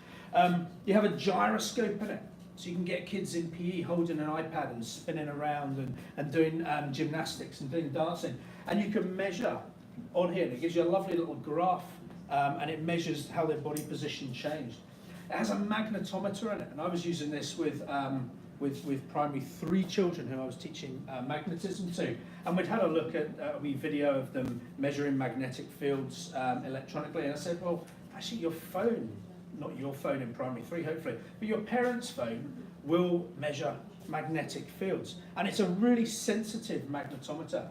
You have a gyroscope in it, so you can get kids in PE holding an iPad and spinning around and doing gymnastics and doing dancing. And you can measure on here, and it gives you a lovely little graph, and it measures how their body position changed. It has a magnetometer in it, and I was using this with primary 3 children who I was teaching magnetism to, and we'd had a look at a wee video of them measuring magnetic fields electronically, and I said, well, actually your phone, not your phone in primary 3 hopefully, but your parents' phone will measure magnetic fields, and it's a really sensitive magnetometer.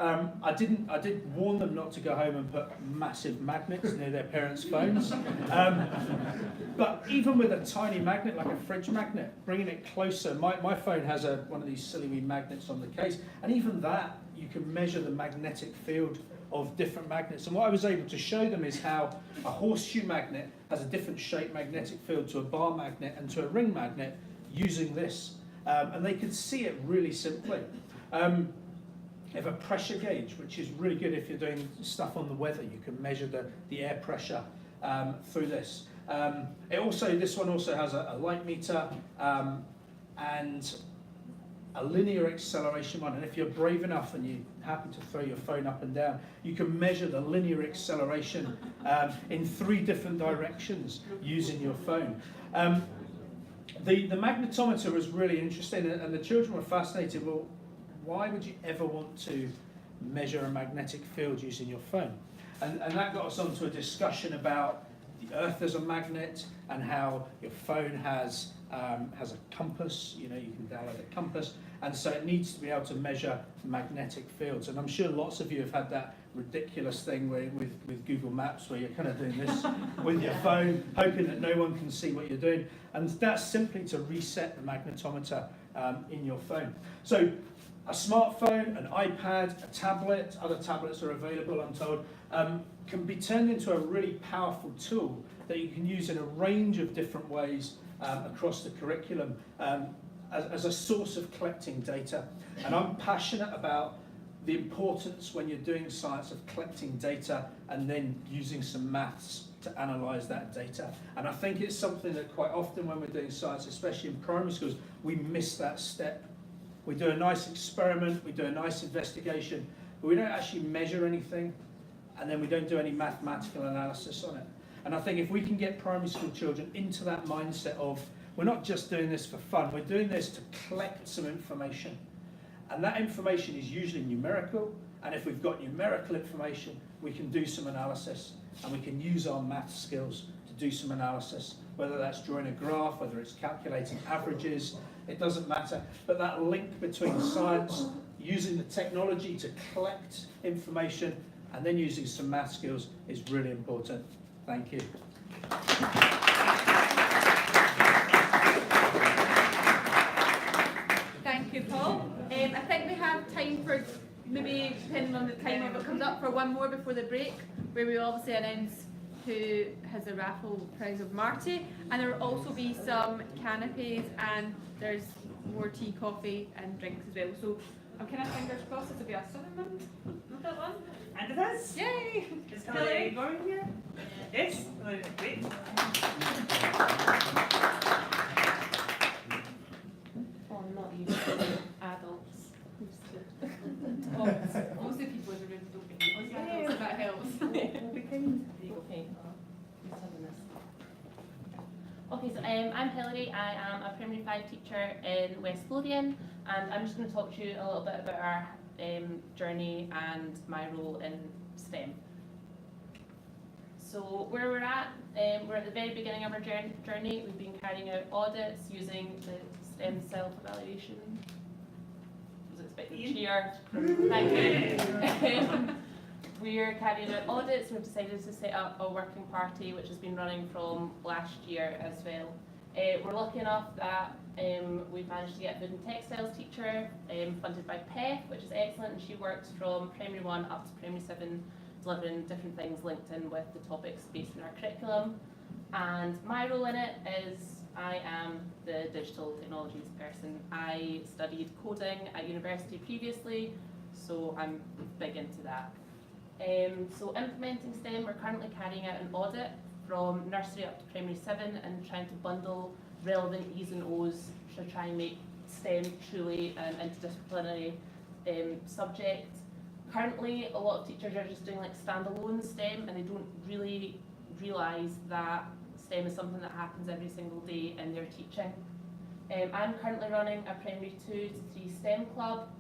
I did warn them not to go home and put massive magnets near their parents' phones. But even with a tiny magnet, like a fridge magnet, bringing it closer, my phone has one of these silly wee magnets on the case, and even that, you can measure the magnetic field of different magnets. And what I was able to show them is how a horseshoe magnet has a different shape magnetic field to a bar magnet and to a ring magnet using this. And they could see it really simply. You have a pressure gauge, which is really good if you're doing stuff on the weather. You can measure the air pressure through this. This one also has a light meter and a linear acceleration one. And if you're brave enough and you happen to throw your phone up and down, you can measure the linear acceleration in 3 different directions using your phone. The magnetometer was really interesting, and the children were fascinated. Well, why would you ever want to measure a magnetic field using your phone? And that got us onto a discussion about the Earth as a magnet and how your phone has a compass. You can download a compass, and so it needs to be able to measure magnetic fields. And I'm sure lots of you have had that ridiculous thing with Google Maps where you're kind of doing this with your phone, hoping that no one can see what you're doing. And that's simply to reset the magnetometer in your phone. So a smartphone, an iPad, a tablet, other tablets are available, I'm told, can be turned into a really powerful tool that you can use in a range of different ways across the curriculum as a source of collecting data. And I'm passionate about the importance when you're doing science of collecting data and then using some maths to analyse that data. And I think it's something that quite often when we're doing science, especially in primary schools, we miss that step. We do a nice experiment, we do a nice investigation, but we don't actually measure anything, and then we don't do any mathematical analysis on it. And I think if we can get primary school children into that mindset of, we're not just doing this for fun, we're doing this to collect some information. And that information is usually numerical, and if we've got numerical information, we can do some analysis, and we can use our math skills to do some analysis, whether that's drawing a graph, whether it's calculating averages, it doesn't matter. But that link between science, using the technology to collect information, and then using some math skills is really important. Thank you. Thank you, Paul. I think we have time for, maybe depending on the time of it comes up, for one more before the break, where we will obviously announce who has a raffle prize of Marty, and there will also be some canapes, and there's more tea, coffee and drinks as well. So I'm kind of fingers crossed this will be a 7-month, not that one. And it is. Yay! Is Hillary going here? Yes? Great. Oh, not you, adults. Most of the people in the room don't be adults, so that helps. Okay. Who's having this? Okay, so I'm Hillary. I am a primary 5 teacher in West Lothian, and I'm just going to talk to you a little bit about our journey and my role in STEM. So where we're at the very beginning of our journey. We've been carrying out audits using the STEM self-evaluation. Was expecting a cheer. Thank you. We're carrying out audits. We've decided to set up a working party, which has been running from last year as well. We're lucky enough that we've managed to get a food and textiles teacher funded by PEF, which is excellent, and she works from primary 1 up to primary 7, delivering different things linked in with the topics based in our curriculum. And my role in it is I am the digital technologies person. I studied coding at university previously, so I'm big into that. So implementing STEM, we're currently carrying out an audit from nursery up to primary 7 and trying to bundle relevant E's and O's to try and make STEM truly an interdisciplinary subject. Currently, a lot of teachers are just doing like standalone STEM, and they don't really realise that STEM is something that happens every single day in their teaching. I'm currently running a primary 2 to 3 STEM club,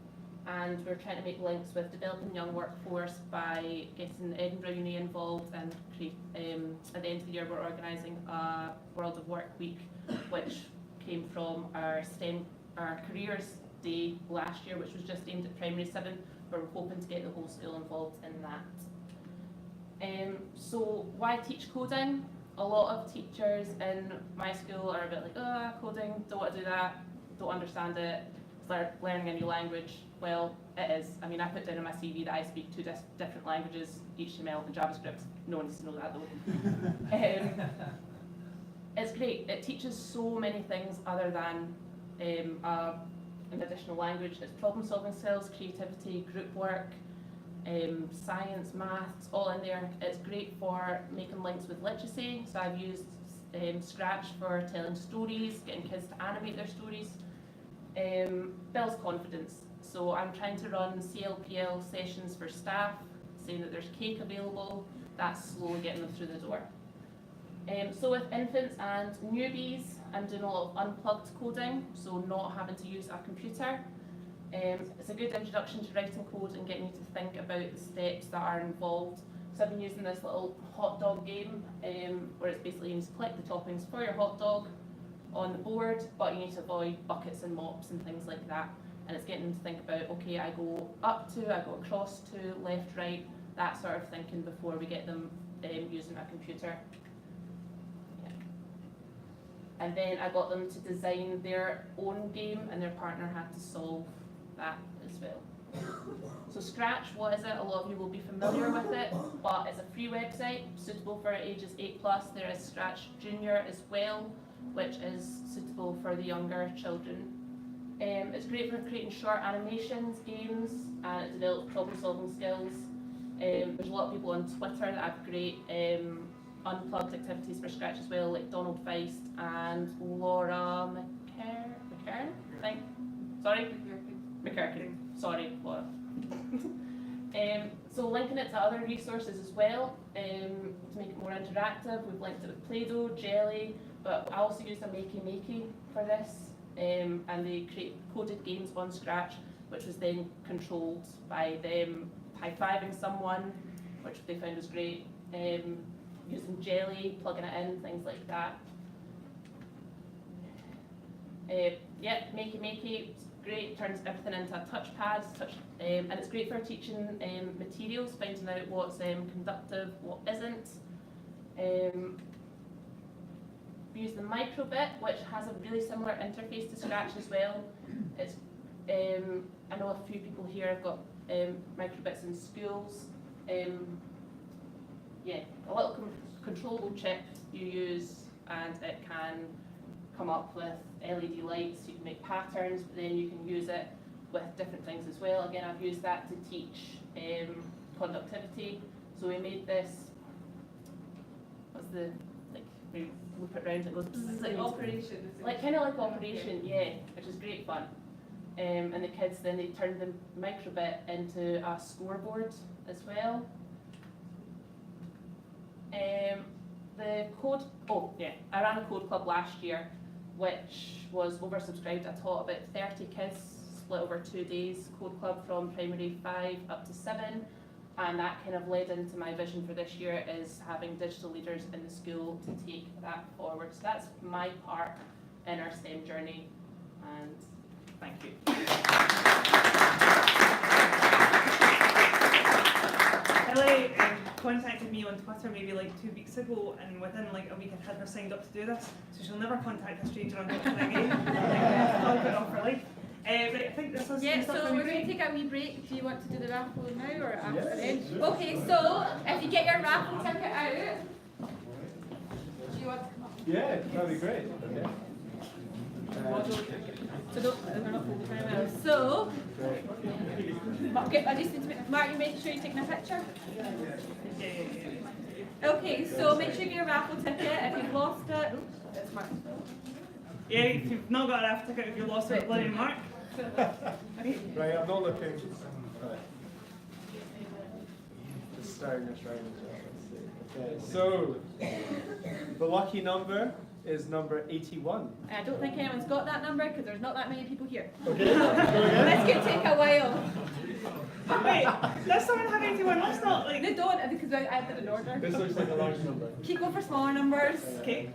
and we're trying to make links with developing young workforce by getting Edinburgh Uni involved, and at the end of the year we're organising a World of Work Week, which came from our careers day last year, which was just aimed at primary 7, but we're hoping to get the whole school involved in that. So why teach coding? A lot of teachers in my school are a bit like, coding, don't want to do that, don't understand it, it's like learning a new language. Well, it is. I mean, I put down in my CV that I speak 2 different languages, HTML and JavaScript. No one needs to know that though. It's great. It teaches so many things other than an additional language. It's problem-solving skills, creativity, group work, science, maths, all in there. It's great for making links with literacy. So I've used Scratch for telling stories, getting kids to animate their stories. Builds confidence. So I'm trying to run CLPL sessions for staff, saying that there's cake available. That's slowly getting them through the door. So with infants and newbies, I'm doing a lot of unplugged coding, so not having to use a computer. It's a good introduction to writing code and getting you to think about the steps that are involved. So I've been using this little hot dog game, where it's basically you need to collect the toppings for your hot dog on the board, but you need to avoid buckets and mops and things like that. And it's getting them to think about, okay, I go up to, I go across to, left, right, that sort of thinking before we get them using a computer. Yeah. And then I got them to design their own game, and their partner had to solve that as well. So Scratch, what is it? A lot of you will be familiar with it, but it's a free website suitable for ages 8+. There is Scratch Junior as well, which is suitable for the younger children. It's great for creating short animations, games, and it develops problem-solving skills. There's a lot of people on Twitter that have great unplugged activities for Scratch as well, like Donald Feist and Laura McKern, I think. Sorry? McKirkin. Sorry, Laura. So linking it to other resources as well, to make it more interactive. We've linked it with Play-Doh, Jelly, but I also used a Makey for this, and they create coded games on Scratch, which was then controlled by them high-fiving someone, which they found was great, using Jelly, plugging it in, things like that. Yep, Makey, it's great, turns everything into a touchpad, and it's great for teaching materials, finding out what's conductive, what isn't. We use the microbit, which has a really similar interface to Scratch as well. It's, I know a few people here have got microbits in schools. Yeah, a little controllable chip you use, and it can come up with LED lights. You can make patterns, but then you can use it with different things as well. Again, I've used that to teach conductivity. So we made this. What's the like? We loop it around. It goes Like operation. like kind of like Operation, yeah, which is great fun. And the kids then they turned the microbit into a scoreboard as well. The code, oh yeah, I ran a code club last year, which was oversubscribed. I taught about 30 kids, split over 2 days, code club from primary 5 up to 7, and that kind of led into my vision for this year is having digital leaders in the school to take that forward. So that's my part in our STEM journey, and thank you. Ellie contacted me on Twitter maybe like 2 weeks ago, and within like a week I had her signed up to do this, so she'll never contact a stranger on Twitter again. I'll put it off for life. Right, I think this is Yeah, stuff so that we're we going to do. take a wee break. Do you want to do the raffle now or after the end? Okay, so if you get your raffle ticket out, do you want to come up? Yeah, that'd be great. Okay. So don't, they're not folded very well. So, okay, I just need to make, Mark, you make sure you're taking a picture. Okay, so make sure you get your raffle ticket. If you've lost it, it's Mark's fault. Yeah, if you've not got a raffle ticket, if you lost it, bloody Mark. Right, I'm not looking. Right. Just starting this right now. Okay, so the lucky number is number 81. I don't think anyone's got that number because there's not that many people here. Okay, go again. This could take a while. Wait, does someone have 81? Let's not like. They don't because I did an order. This looks like a large number. Keep going for smaller numbers. Okay.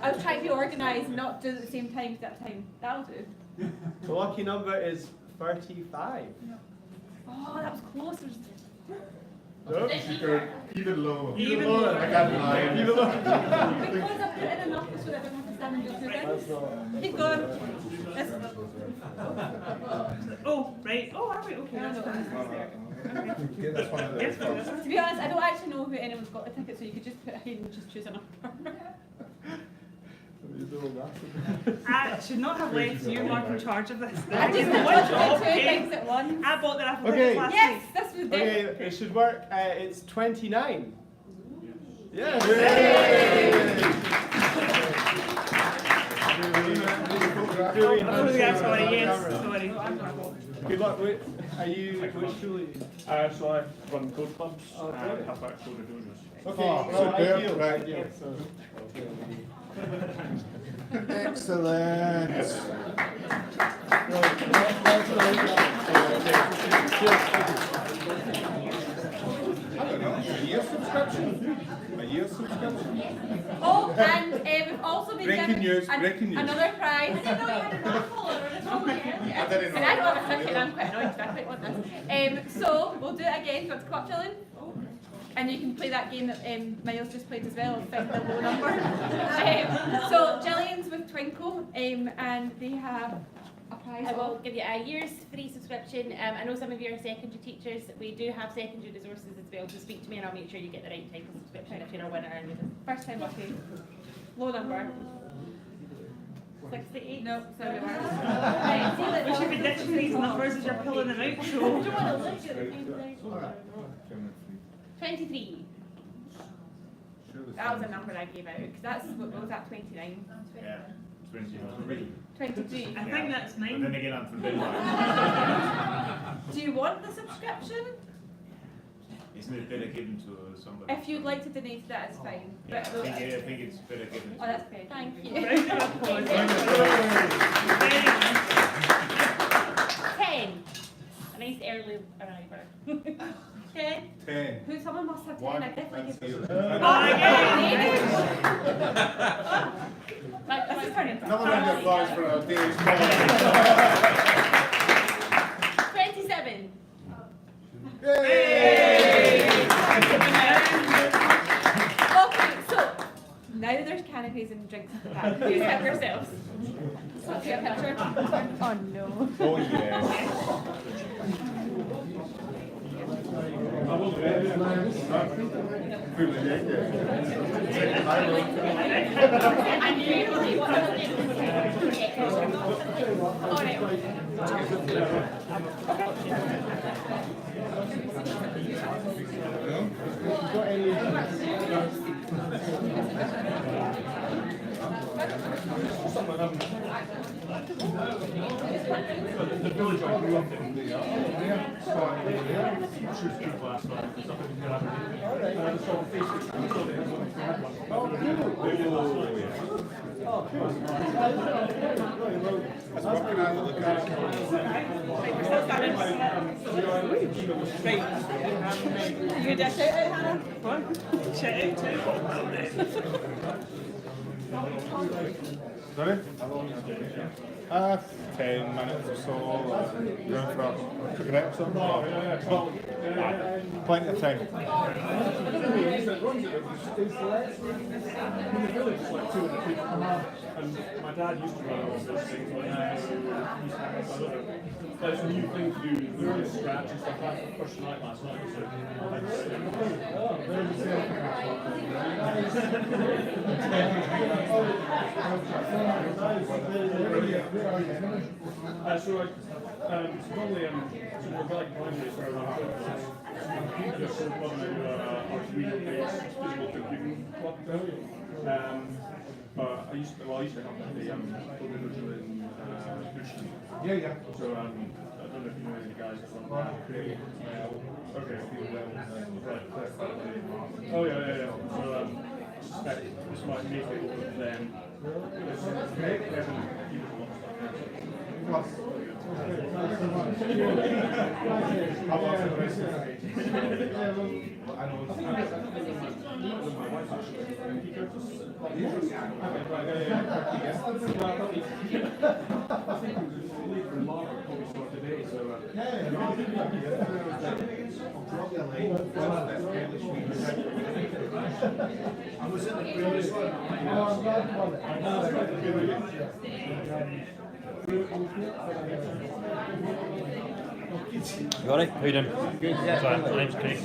I was trying to be organised, not do it at the same time. That time. That'll do. The lucky number is 35. Oh, that was close. There's... No? Even lower. Even lower. I got 9. Even though. Because I put it enough so that I don't have to stand and do two That's things. not. Keep going. That's... Oh, right. Oh, are we? Okay, that's fine. Get this one out of Yes, there. yes. To be honest, I don't actually know who anyone's got the ticket, so you could just put in and just choose a number. I should not have left you, Mark, in charge of this. I just One want to job, do two okay? things at once. I bought the raffle Okay. tickets last Yes, week. this was Okay, it. it should work. It's 29. Yeah. Oh, yeah, sorry, yes, sorry. Good luck. Wait, are you? Which school are you? So I run code clubs Oh, and brilliant. have that code owners. Okay, Oh, well, super, ideal. right. Ideal. So, Excellent. I don't know, a year subscription? A year subscription? Oh, and we've also been Breaking given news, breaking news. another prize. I didn't know. And I don't have a ticket, I'm quite annoyed because I quite want this. So, we'll do it again. Do you want to come up, Gillian? And you can play that game that Miles just played as well, find the low number. So, Gillian's with Twinkle, and they have a prize. I will give you a year's free subscription. I know some of you are secondary teachers. We do have secondary resources as well, so speak to me and I'll make sure you get the right type of subscription if you're a winner. And First time lucky. Low number. 68? No, sorry. We should be ditching these numbers as you're pulling them out, so. 23. That was a number I gave out, because that's, what was that, 29? Yeah, 23. 23. I think that's But then mine. again, I'm forbidden. Do you want the subscription? Isn't it better given to somebody? If you'd like to donate that, it's fine. Yeah, But I think it's better given oh, that's great. Thank you. 10. A nice early arriver. 10. 10. Who? Someone must have 10. One I definitely and give zero. This is turning. Another round of applause for our day's college. 27. Yay! Okay, so now there's canopies and drinks at the back. Please help yourselves. So, do you have a picture? Oh no. Oh yeah. The village I grew up in, last night, You just shout out, Hannah? Sorry? 10 minutes or so. You're in for a quick nap or something? Plenty of time. in the village, it's like 200 people come out, and my dad used to run all those things like there's a new thing to do, learn to scratch and stuff like that. First night last night, normally we're like primary for around just our community-based physical computing club. I used to have the in Houston. Yeah. So I don't know if you know any guys from okay. Oh yeah. So I suspect this might make it over to them. How about the rest of I was in the previous one. You alright? How you doing? Good, yeah. Sorry, my name's Craig.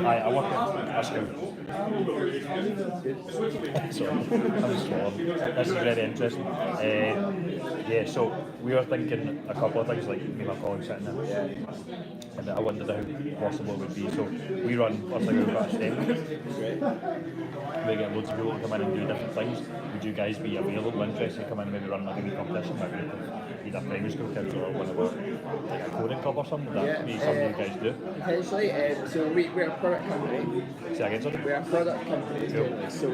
Hi, I work at Glasgow. So, I'm sworn. This is very interesting. Yeah, so we were thinking a couple of things, like me and my colleague sitting there. And I wondered how possible it would be. So we run, first thing we've got a STEM. We get loads of people to come in and do different things. Would you guys be available, interested to come in and maybe run like a wee competition? Maybe either primary school kids or one of our, like a coding club or something? Would that be something you guys do? Potentially. So we're a product company. Say again, sorry? We're a product company. Cool. So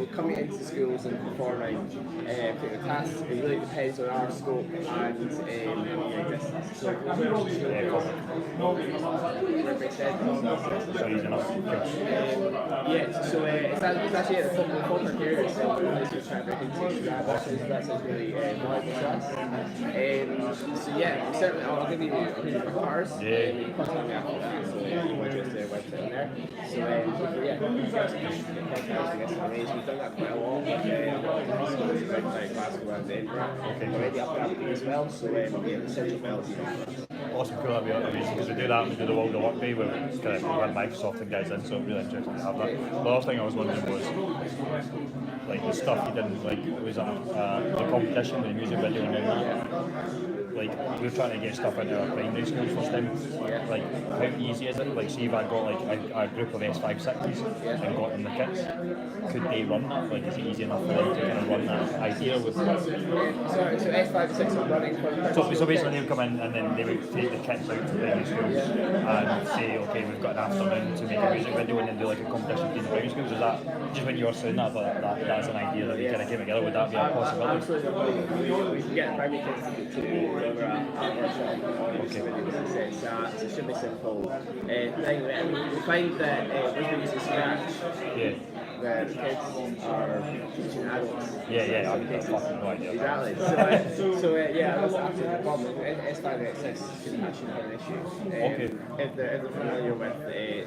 coming into schools and performing particular tasks, it really depends on our scope and distance. So we're based in so easy enough. yeah, so it's actually at the football period, so we're trying to into that's really valuable to us. So yeah, certainly I'll give you my cards. Yeah. Contact me after that, so we'll just website on there. So yeah, you guys can contact us to get some arranged. We've done that quite a lot with schools like Glasgow and Edinburgh. Already up and as well, so yeah, the central belt. Awesome, cool, that'd be amazing, because we do that, we do the World of Work Day where we kind of run Microsoft and guys in, so really interesting to have that. The last thing I was wondering was, like the stuff you didn't, like, was that the competition, the music video and all that? like we're trying to get stuff into our primary schools for STEM. Like how easy is it? Like say if I got like a group of S5-6s and got them the kits, could they run that? Like is it easy enough for them to kind of run that idea with? So S5-6 are running for So basically they would come in and then they would take the kits out to primary schools and say, okay, we've got an afternoon to make a music video and then do like a competition between the primary schools. Is that just when you were saying that, but that's an idea that we kind of came together? Would that be a possibility? Absolutely. We can get primary kids to deliver a workshop on videos. It should be simple. Thing, we find that when we use Scratch, the kids are teaching adults. Yeah, I mean, that's fucking no idea. Exactly. So yeah, that's absolutely the problem. S5-6 shouldn't actually have an issue. If they're familiar with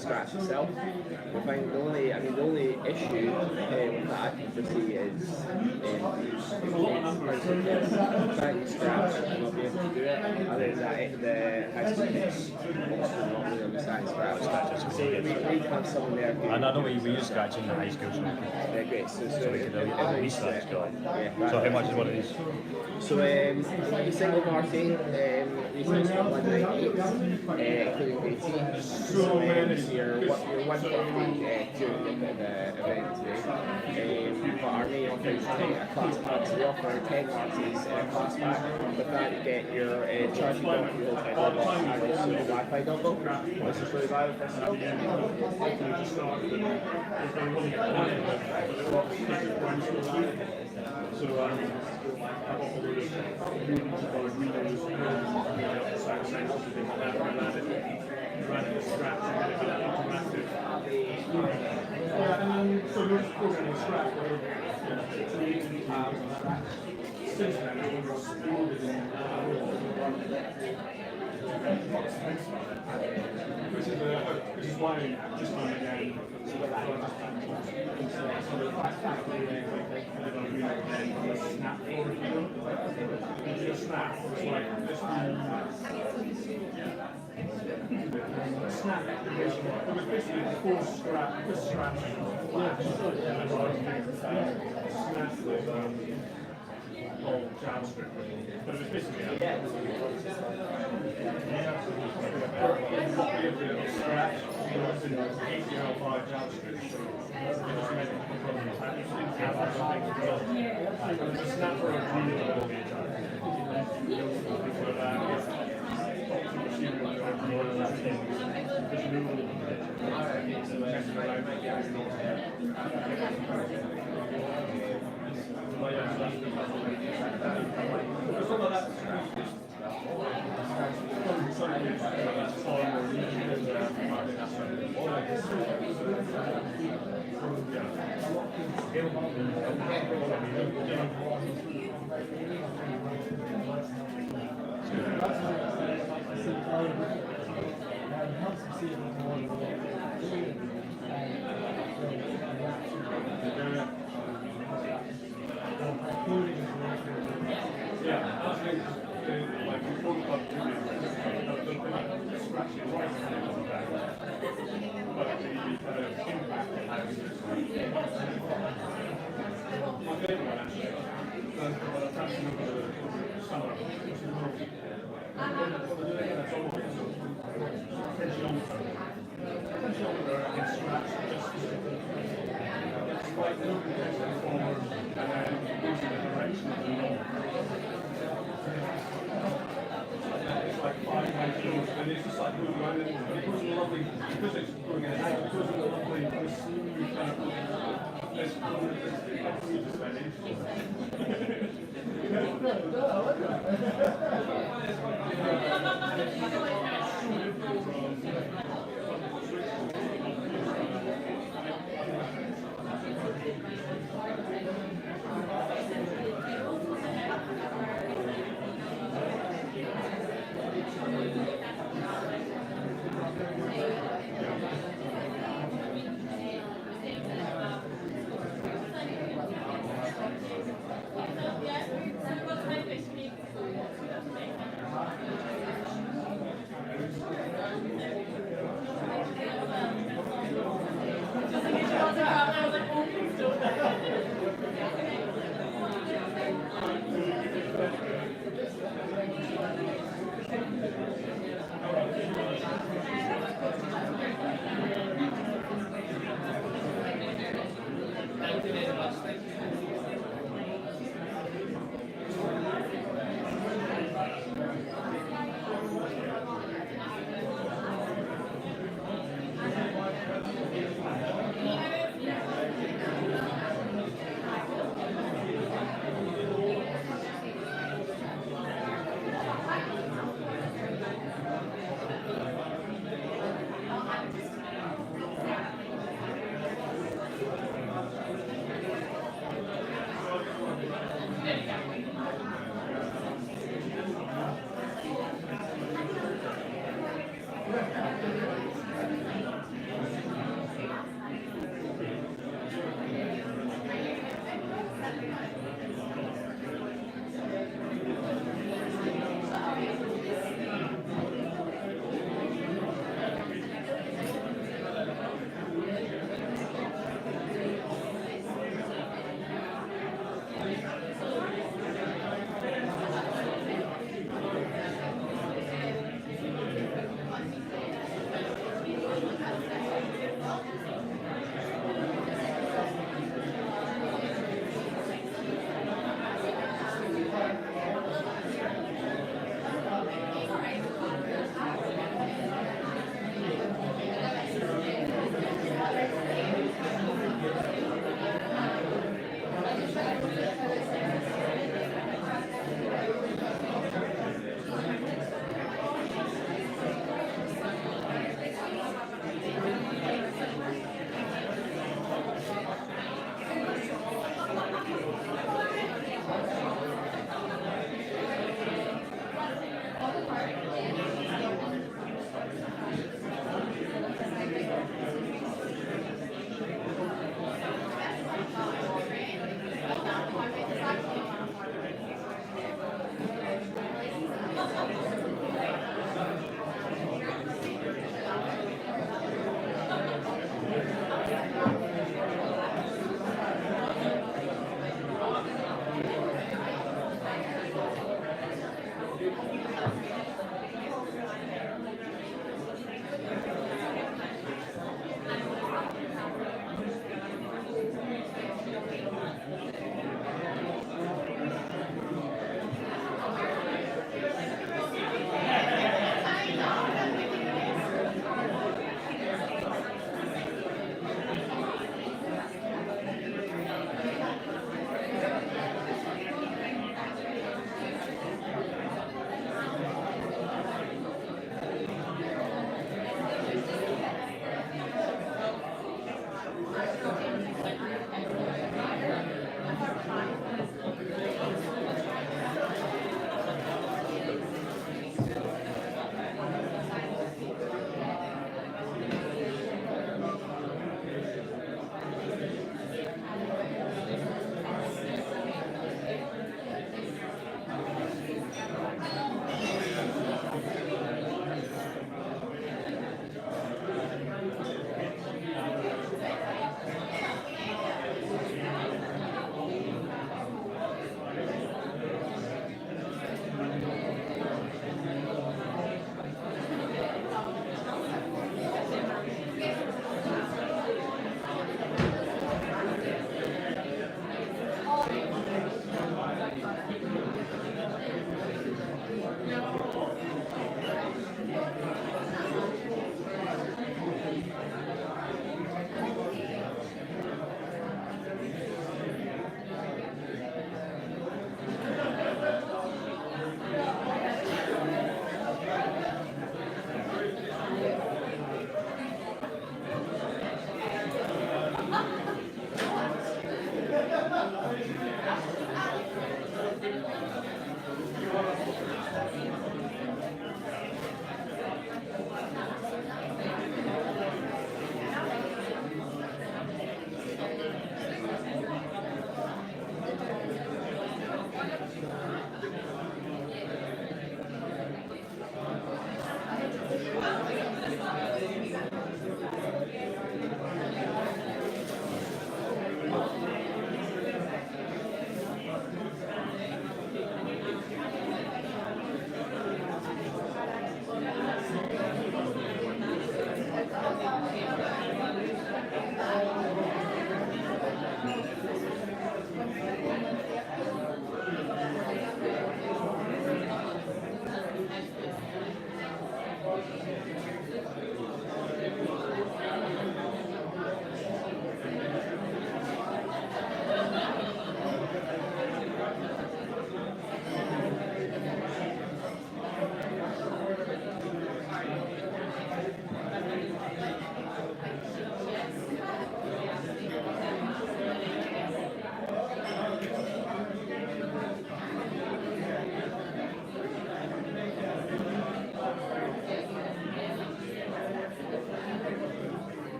Scratch itself, we find the only issue with that I can foresee is trying to Scratch and not be able to do it. Other than that, the high school kids not really understand Scratch. So we need to have someone there who... And I know we use Scratch in the high school, so great. So we could at least that skill. Yeah, so how much is one of these? So a single party, these are 198, including VAT. So you're 150 during the event today. But our main offer is a class pack. So we offer 10 parties in a class pack. With that you get your charging dock, your hotel box, and also the Wi-Fi dongle. This is really valuable for us. So I've got a load of movements about Windows, outside sense, and things like that. I ran it with Scratch and get it interactive. So we're just programming Scratch. Since then, it was ordered in which is why just time again. Snap was like this Snap application. It was basically full Scratch Flash. Snap with all JavaScript, but it was basically Scratch. HTML5 JavaScript. Snap for a Fantastic.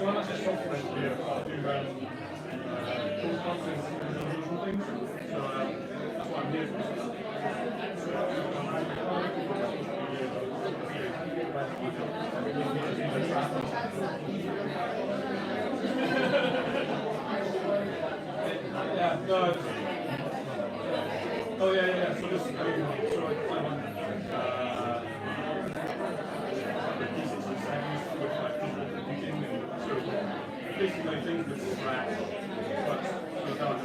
So I'm actually supplementing here. I do course conference and usual things. So that's what I'm here for. Yeah, no. Oh yeah. So this, so like basically things that scratch, but without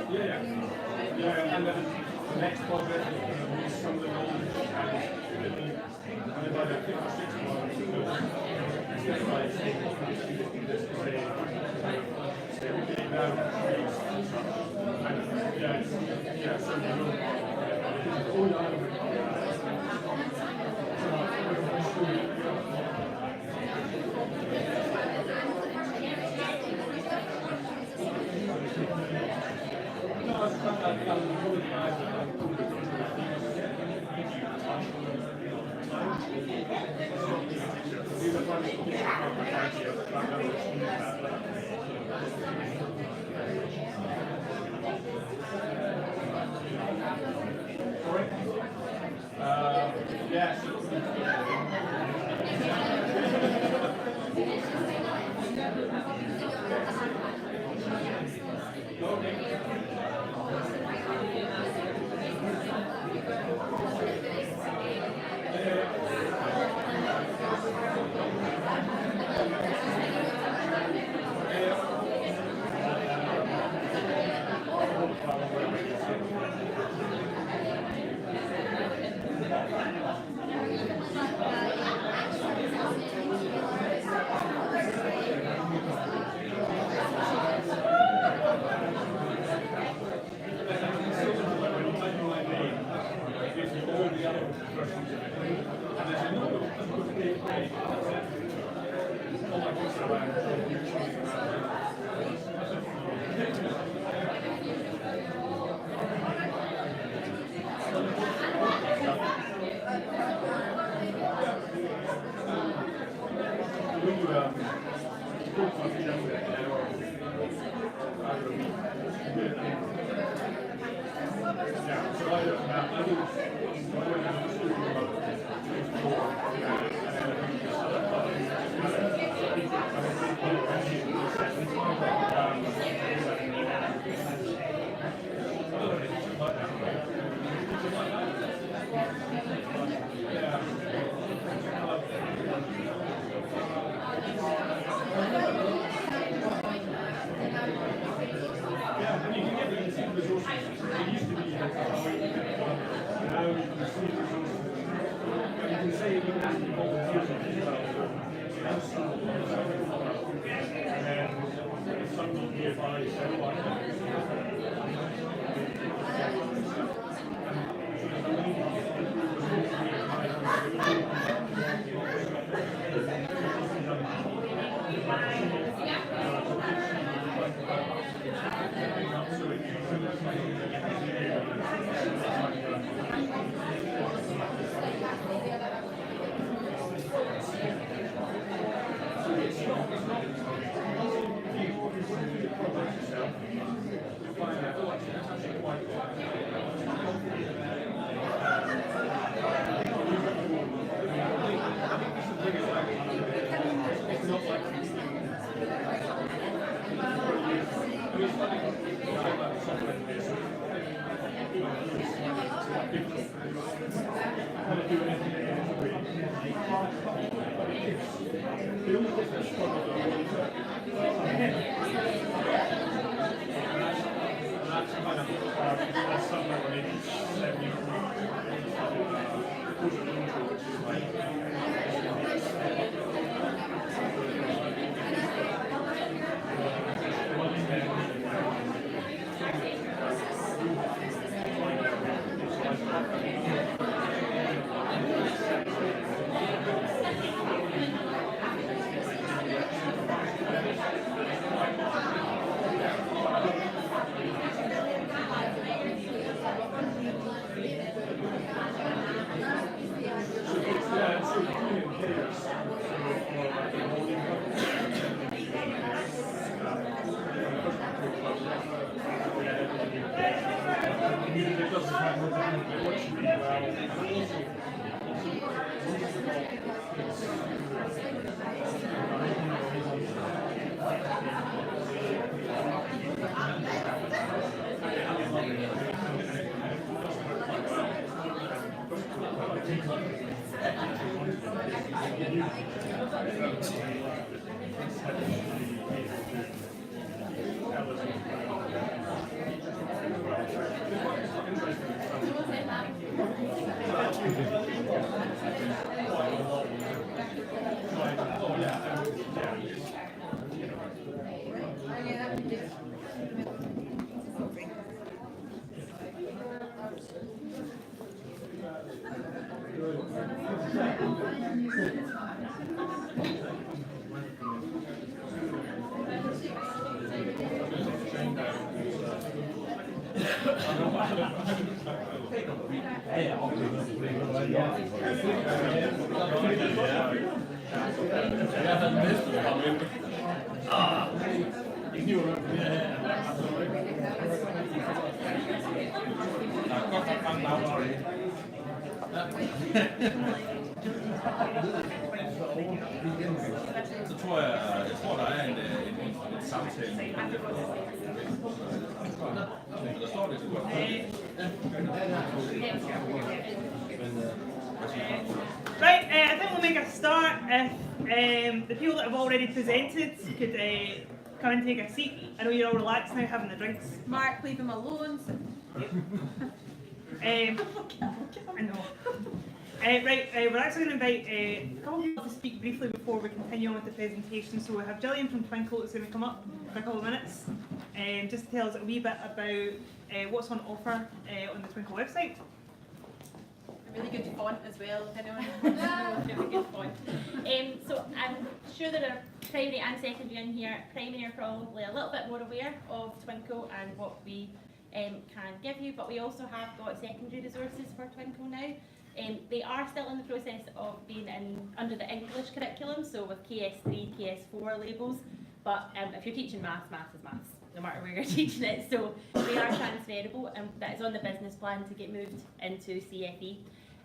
Yeah, and then the next project will use some of the knowledge and by the 5th or 6th one, Så tror jeg der er en samtale. Der står det så godt. Right, I think we'll make a start if the people that have already presented could come and take a seat. I know you're all relaxed now having the drinks. Mark, leave him alone. I know. Right, we're actually going to invite a couple of people to speak briefly before we continue on with the presentation. So we have Gillian from Twinkle that's going to come up for a couple of minutes, just to tell us a wee bit about what's on offer on the Twinkle website. A really good font as well, if anyone wants to know, really good font. So I'm sure there are primary and secondary in here. Primary are probably a little bit more aware of Twinkle and what we can give you, but we also have got secondary resources for Twinkle now. They are still in the process of being under the English curriculum, so with KS3, KS4 labels, but if you're teaching maths, maths is maths, no matter where you're teaching it, so they are transferable, and that is on the business plan to get moved into CFE.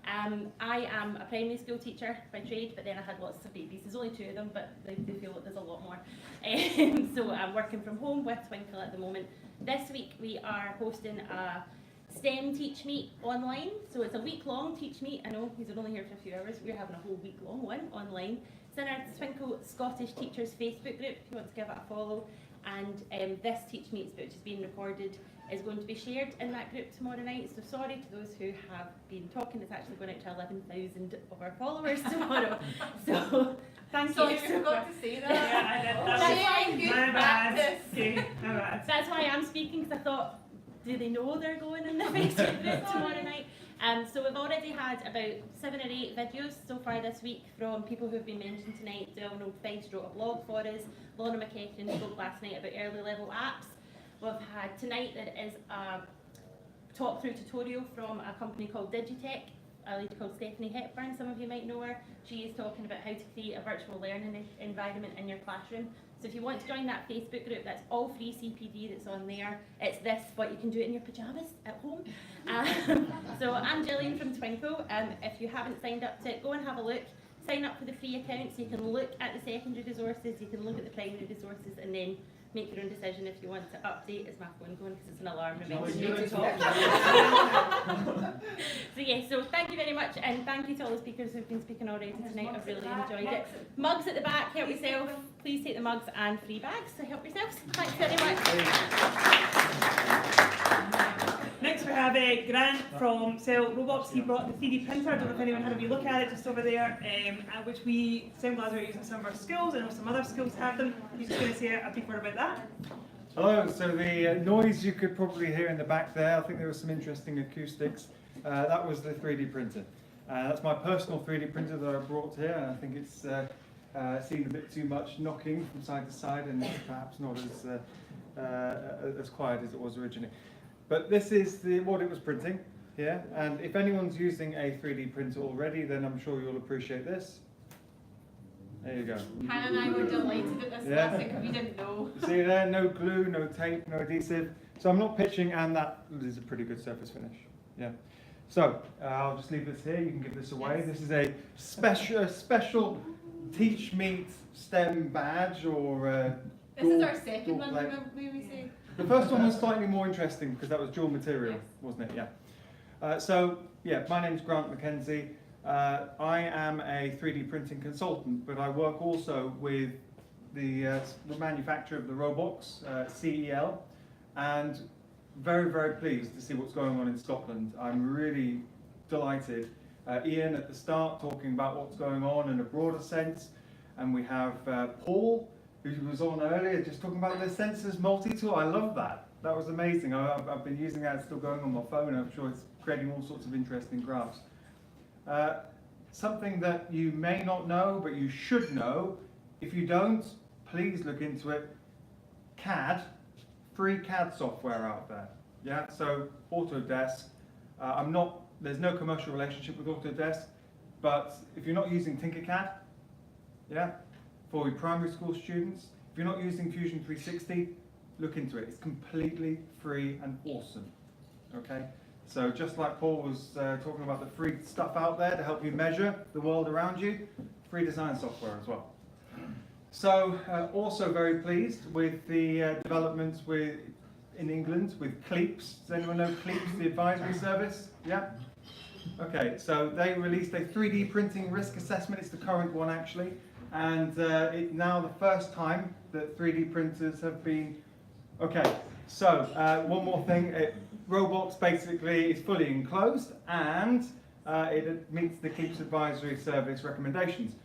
I am a primary school teacher by trade, but then I had lots of babies. There's only 2 of them, but they feel that there's a lot more. So I'm working from home with Twinkle at the moment. This week we are hosting a STEM TeachMeet online, so it's a week-long TeachMeet. I know these are only here for a few hours. We're having a whole week-long one online. It's in our Twinkle Scottish Teachers Facebook group if you want to give it a follow. And this TeachMeet, which is being recorded, is going to be shared in that group tomorrow night. So sorry to those who have been talking. It's actually going out to 11,000 of our followers tomorrow. So thank you. Sorry, I forgot to say that. That's why I'm speaking, because I thought, do they know they're going in the Facebook group tomorrow night? So we've already had about 7 or 8 videos so far this week from people who have been mentioned tonight. Donald Feist wrote a blog for us. Lorna McEachran spoke last night about early level apps. We've had tonight there is a talk through tutorial from a company called Digitech, a lady called Stephanie Hepburn, some of you might know her. She is talking about how to create a virtual learning environment in your classroom. So if you want to join that Facebook group, that's all free CPD that's on there. It's this, but you can do it in your pyjamas at home. So I'm Gillian from Twinkle. If you haven't signed up to it, go and have a look. Sign up for the free account so you can look at the secondary resources, you can look at the primary resources, and then make your own decision if you want to update. Is my phone going? Because it's an alarm reminding me to talk. So yeah, so thank you very much, and thank you to all the speakers who've been speaking already tonight. I've really enjoyed it. Mugs at the back, help yourself. Please take the mugs and free bags, so help yourselves. Thanks very much. Next we have Grant from Cell Robots. He brought the 3D printer. I don't know if anyone had a wee look at it just over there, which we, St Glasgow, are using some of our schools. I know some other schools have them. He's just going to say a brief word about that. Hello, so the noise you could probably hear in the back there, I think there was some interesting acoustics. That was the 3D printer. That's my personal 3D printer that I brought here, and I think it's seen a bit too much knocking from side to side, and it's perhaps not as quiet as it was originally. But this is what it was printing here, and if anyone's using a 3D printer already, then I'm sure you'll appreciate this. There you go. Hannah and I were delighted at this last week because we didn't know. See there, no glue, no tape, no adhesive. So I'm not pitching, and that is a pretty good surface finish. Yeah. So I'll just leave this here. You can give this away. This is a special TeachMeet STEM badge, or this is our second one, remember we say. The first one was slightly more interesting because that was dual material, wasn't it? Yeah. So yeah, my name's Grant McKenzie. I am a 3D printing consultant, but I work also with the manufacturer of the robots, CEL, and very, very pleased to see what's going on in Scotland. I'm really delighted. Ian at the start talking about what's going on in a broader sense, and we have Paul, who was on earlier, just talking about the sensors multi-tool. I love that. That was amazing. I've been using that, it's still going on my phone. I'm sure it's creating all sorts of interesting graphs. Something that you may not know, but you should know. If you don't, please look into it. CAD, free CAD software out there. Yeah, so Autodesk. I'm not there's no commercial relationship with Autodesk, but if you're not using Tinkercad, yeah, for your primary school students, if you're not using Fusion 360, look into it. It's completely free and awesome. Okay, so just like Paul was talking about the free stuff out there to help you measure the world around you, free design software as well. So also very pleased with the developments in England with Cleeps. Does anyone know Cleeps, the advisory service? Yeah? Okay, so they released a 3D printing risk assessment. It's the current one actually. And it's now the first time that 3D printers have been... Okay, so one more thing. Robots basically is fully enclosed and it meets the Cleeps advisory service recommendations.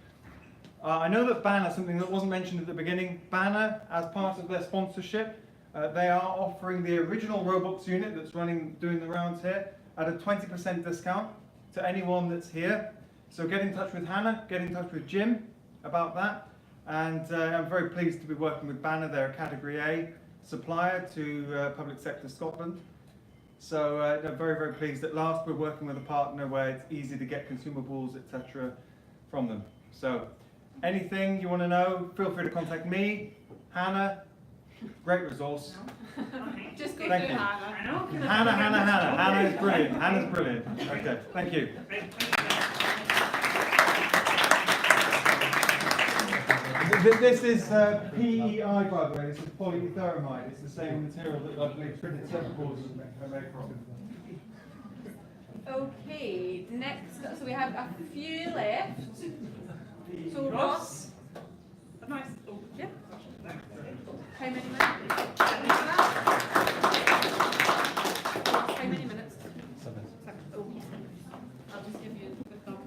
I know that Banner, something that wasn't mentioned at the beginning, Banner, as part of their sponsorship, they are offering the original Robots unit that's doing the rounds here at a 20% discount to anyone that's here. So get in touch with Hannah, get in touch with Jim about that. And I'm very pleased to be working with Banner. They're a Category A supplier to Public Sector Scotland. So I'm very, very pleased. At last we're working with a partner where it's easy to get consumables, etc. from them. So anything you want to know, feel free to contact me, Hannah. Great resource. Just go Thank through you. Hannah. Hannah. Hannah is brilliant. Hannah's brilliant. Okay, thank you. This is PEI, by the way. This is polyethyramide. It's the same material that I believe printed circuit boards are made from. Okay, next, so we have a few left. So Ross. Nice. Oh, yeah. How many minutes? How many minutes? 7. Oh, I'll just give you the thumb.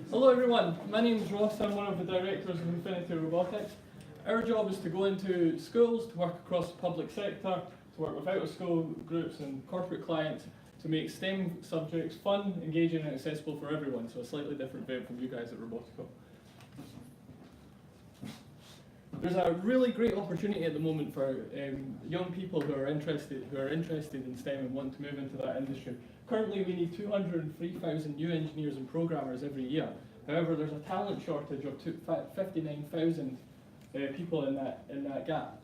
Hello everyone, my name is Ross. I'm one of the directors of Infinity Robotics. Our job is to go into schools, to work across the public sector, to work with out-of-school groups and corporate clients to make STEM subjects fun, engaging and accessible for everyone, so a slightly different bent from you guys at Robotico. There's a really great opportunity at the moment for young people who are interested in STEM and want to move into that industry. Currently we need 203,000 new engineers and programmers every year. However, there's a talent shortage of 59,000 people in that gap.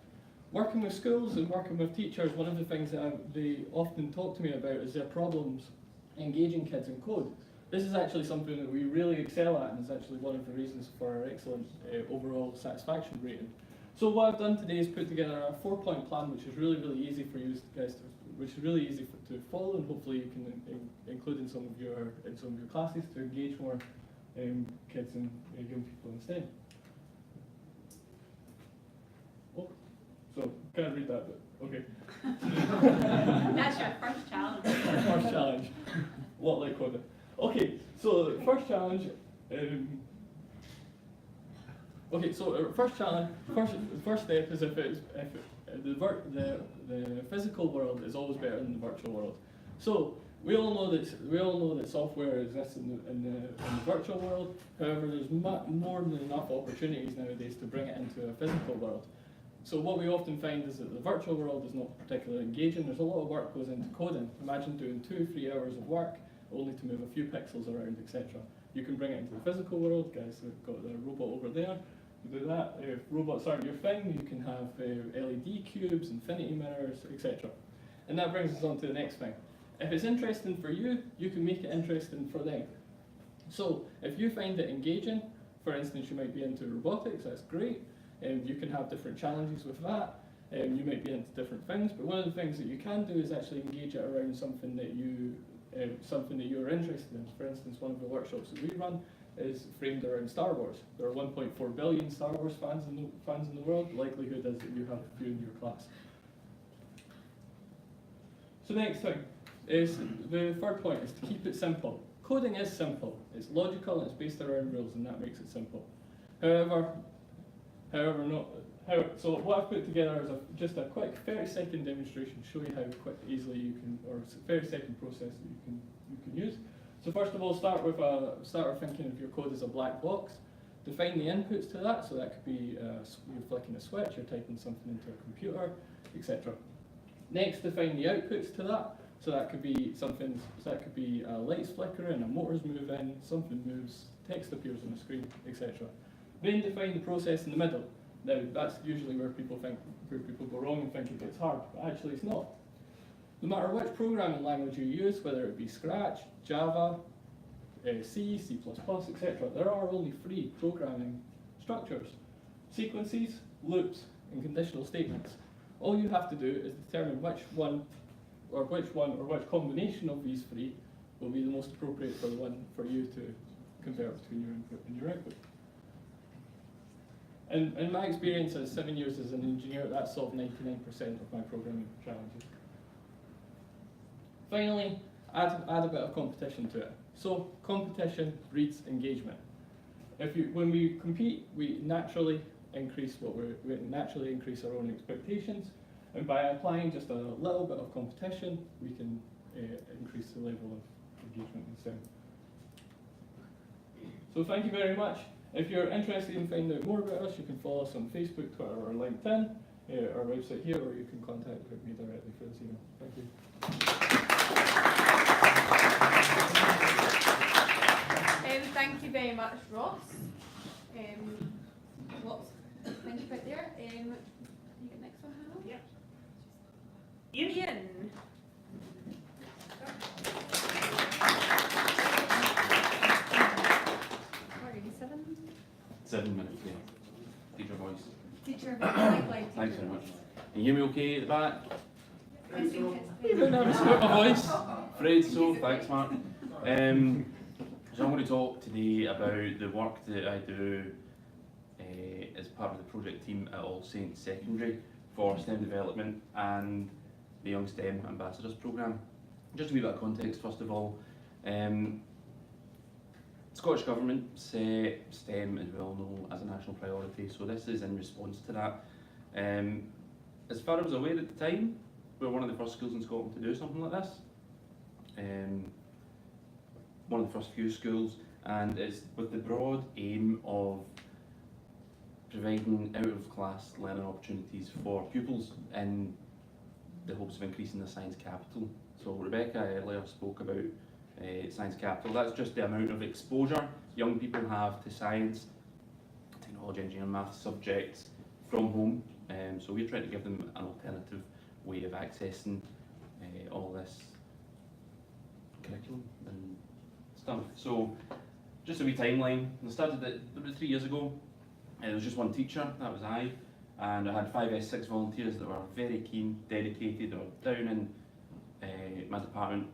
Working with schools and working with teachers, one of the things that they often talk to me about is their problems engaging kids in code. This is actually something that we really excel at, and is actually one of the reasons for our excellent overall satisfaction rating. So what I've done today is put together a 4-point plan, which is really, really easy for you guys to follow, and hopefully you can include in some of your classes to engage more kids and young people in STEM. Oh, so can't read that, but okay. That's your first challenge. First challenge. What like coding? Okay, so first challenge. Okay, so first challenge. First step is if the physical world is always better than the virtual world. So we all know that software exists in the virtual world. However, there's more than enough opportunities nowadays to bring it into a physical world. So what we often find is that the virtual world is not particularly engaging. There's a lot of work goes into coding. Imagine doing 2-3 hours of work only to move a few pixels around, etc. You can bring it into the physical world. Guys, we've got the robot over there. You do that. If robots aren't your thing, you can have LED cubes, infinity mirrors, etc. And that brings us on to the next thing. If it's interesting for you, you can make it interesting for them. So if you find it engaging, for instance, you might be into robotics, that's great. You can have different challenges with that. You might be into different things, but one of the things that you can do is actually engage it around something that you're interested in. For instance, one of the workshops that we run is framed around Star Wars. There are 1.4 billion Star Wars fans in the world. The likelihood is that you have a few in your class. So the next thing is, the third point is to keep it simple. Coding is simple. It's logical and it's based around rules, and that makes it simple. So what I've put together is just a quick 30-second demonstration to show you how easily you can, or 30-second process that you can use. So first of all, start with thinking of your code as a black box. Define the inputs to that, so that could be you're flicking a switch, you're typing something into a computer, etc. Next, define the outputs to that. So that could be something. So that could be lights flickering, a motor's moving, something moves, text appears on the screen, etc. Then define the process in the middle. Now that's usually where people go wrong and think it gets hard, but actually it's not. No matter which programming language you use, whether it be Scratch, Java, C, C++, etc., there are only 3 programming structures: sequences, loops, and conditional statements. All you have to do is determine which combination of these 3 will be the most appropriate for you to convert between your input and your output. And in my experience as 7 years as an engineer, that solved 99% of my programming challenges. Finally, add a bit of competition to it. So competition breeds engagement. When we compete, we naturally increase our own expectations, and by applying just a little bit of competition, we can increase the level of engagement in STEM. So thank you very much. If you're interested in finding out more about us, you can follow us on Facebook, Twitter, or LinkedIn, our website here, or you can contact me directly through this email. Thank you. Thank you very much, Ross. Lots. Thank you right there. You get next one, Hannah? Yep. Ian. 7 minutes, yeah. Teacher voice. Teacher voice. Thanks very much. Can you hear me okay at the back? Even nervous about my voice. Afraid so, thanks Mark. So I'm going to talk today about the work that I do as part of the project team at All Saints Secondary for STEM development and the Young STEM Ambassadors Programme. Just a wee bit of context first of all. Scottish Government set STEM, as we all know, as a national priority, so this is in response to that. As far as I was aware at the time, we were one of the first schools in Scotland to do something like this. One of the first few schools, and it's with the broad aim of providing out-of-class learning opportunities for pupils in the hopes of increasing the science capital. So Rebecca earlier spoke about science capital. That's just the amount of exposure young people have to science, technology, engineering, maths subjects from home. So we're trying to give them an alternative way of accessing all this curriculum and stuff. So just a wee timeline. I started it about 3 years ago. There was just one teacher, that was I, and I had 5 S6 volunteers that were very keen, dedicated. They were down in my department,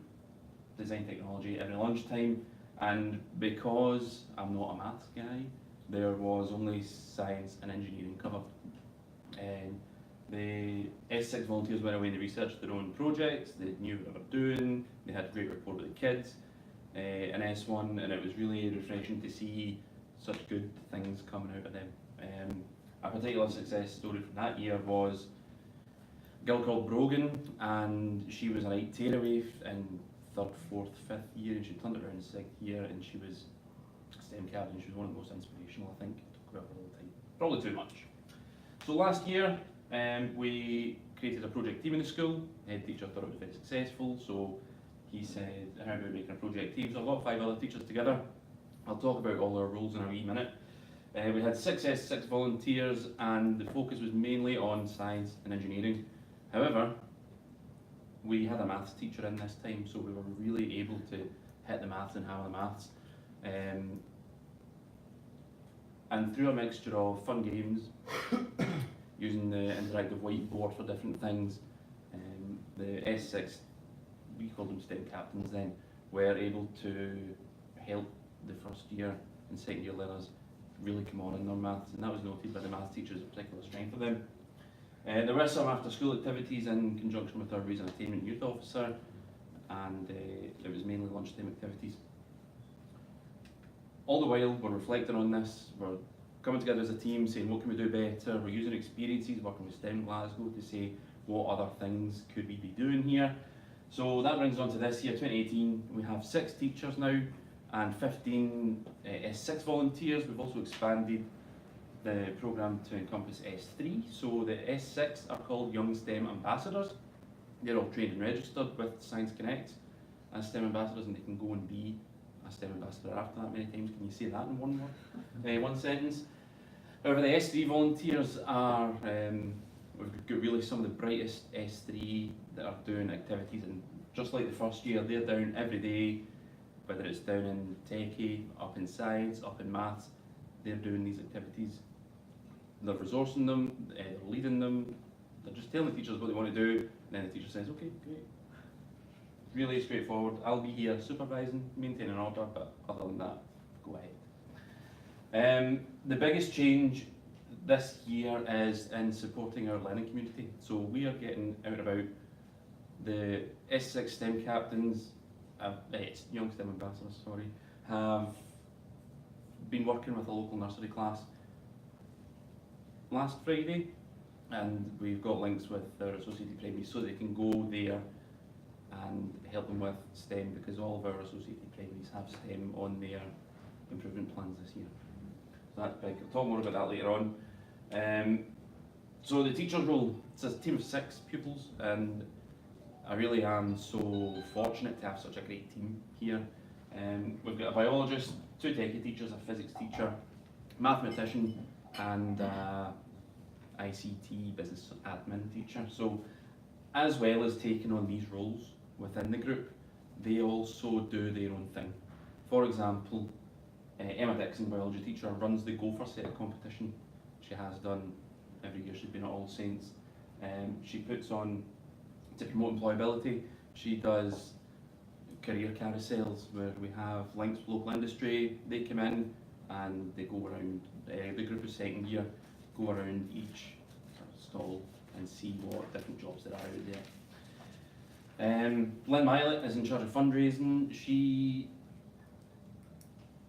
design technology, every lunchtime, and because I'm not a maths guy, there was only science and engineering covered. And the S6 volunteers went away and they researched their own projects, they knew what they were doing, they had a great rapport with the kids, in S1, and it was really refreshing to see such good things coming out of them. A particular success story from that year was a girl called Brogan, and she was an 8 tearaway in 3rd, 4th, 5th year, and she turned it around in 6th year, and she was STEM captain. She was one of the most inspirational, I think. I talk about her all the time. Probably too much. So last year, we created a project team in the school. The head teacher thought it was very successful, so he said, how about making a project team? So I got 5 other teachers together. I'll talk about all our roles in a wee minute. We had 6 S6 volunteers, and the focus was mainly on science and engineering. However, we had a maths teacher in this time, so we were really able to hit the maths and hammer the maths. And through a mixture of fun games, using the interactive whiteboard for different things, the S6, we called them STEM captains then, were able to help the first year and second year learners really come on in their maths, and that was noted by the maths teachers, a particular strength of them. There were some after school activities in conjunction with our Raise and Attainment Youth Officer, and it was mainly lunchtime activities. All the while we're reflecting on this, we're coming together as a team saying what can we do better, we're using experiences working with STEM Glasgow to say what other things could we be doing here. So that brings on to this year, 2018. We have 6 teachers now and 15 S6 volunteers. We've also expanded the programme to encompass S3. So the S6 are called Young STEM Ambassadors. They're all trained and registered with Science Connect as STEM ambassadors, and they can go and be a STEM ambassador after that many times. Can you say that in one word? One sentence? However, the S3 volunteers are, we've got really some of the brightest S3 that are doing activities, and just like the first year, they're down every day, whether it's down in techie, up in science, up in maths, they're doing these activities. They're resourcing them, they're leading them, they're just telling the teachers what they want to do, and then the teacher says, okay, great. Really straightforward. I'll be here supervising, maintaining order, but other than that, go ahead. The biggest change this year is in supporting our learning community. So we are getting out and about. The S6 STEM captains, Young STEM ambassadors, sorry, have been working with a local nursery class last Friday, and we've got links with our associated primaries so they can go there and help them with STEM, because all of our associated primaries have STEM on their improvement plans this year. So that's big. I'll talk more about that later on. So the teacher's role, it's a team of 6 pupils, and I really am so fortunate to have such a great team here. We've got a biologist, 2 techie teachers, a physics teacher, mathematician, and ICT business admin teacher. So as well as taking on these roles within the group, they also do their own thing. For example, Emma Dixon, biology teacher, runs the Gopher Set competition. She has done every year she's been at All Saints. She puts on, to promote employability, she does career carousels where we have links with local industry. They come in and they go around, the group of second year go around each stall and see what different jobs there are out there. Lynn Milet is in charge of fundraising. She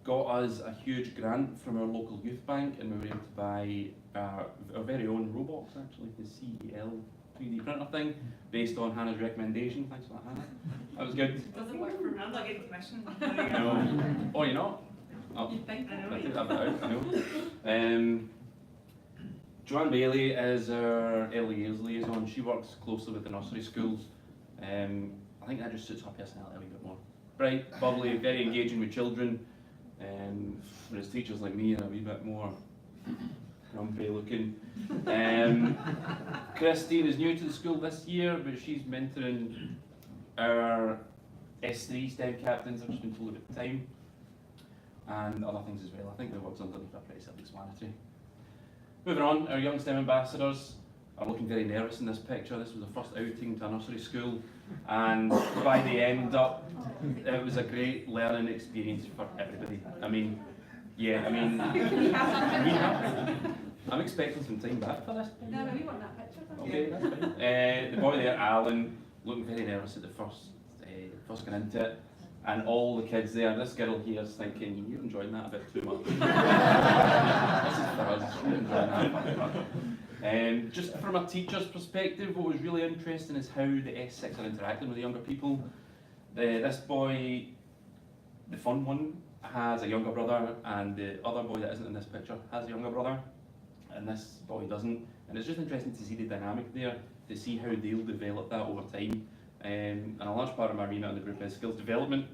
got us a huge grant from our local youth bank, and we were able to buy our very own robots, actually, the CEL 3D printer thing, based on Hannah's recommendation. Thanks for that, Hannah. That was good. It doesn't work for me. I'm not getting commission. No. Oh, you're not? Oh. You'd think I know. I did have that out, I know. Joanne Bailey is our early years liaison. She works closely with the nursery schools. I think that just suits her personality a wee bit more. Bright, bubbly, very engaging with children. Whereas teachers like me are a wee bit more grumpy looking. Christine is new to the school this year, but she's mentoring our S3 STEM captains. I've just been told about the time. And other things as well. I think the words underneath are pretty self-explanatory. Moving on, our Young STEM ambassadors are looking very nervous in this picture. This was the first outing to a nursery school, and by the end up, it was a great learning experience for everybody. I mean, yeah, I mean, I'm expecting some time back for this. No, we want that picture. Okay, that's fine. The boy there, Alan, looking very nervous at the first going into it. And all the kids there, this girl here is thinking, you're enjoying that a bit too much. This is for us, you're enjoying that. Just from a teacher's perspective, what was really interesting is how the S6 are interacting with the younger people. This boy, the fun one, has a younger brother, and the other boy that isn't in this picture has a younger brother, and this boy doesn't. And it's just interesting to see the dynamic there, to see how they'll develop that over time. And a large part of my remit in the group is skills development.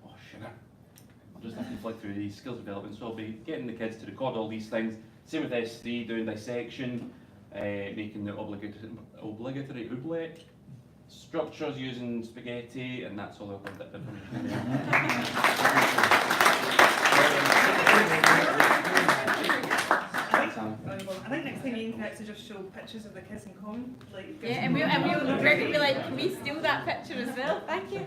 Oh, sugar. I'll just have to flick through these skills development. So I'll be getting the kids to record all these things. Same with S3, doing dissection, making the obligatory oobleck, structures using spaghetti, and that's all I've got that information. I think next time you can actually just show pictures of the kids in common. Like, Yeah, and we'll be like, can we steal that picture as well? Thank you.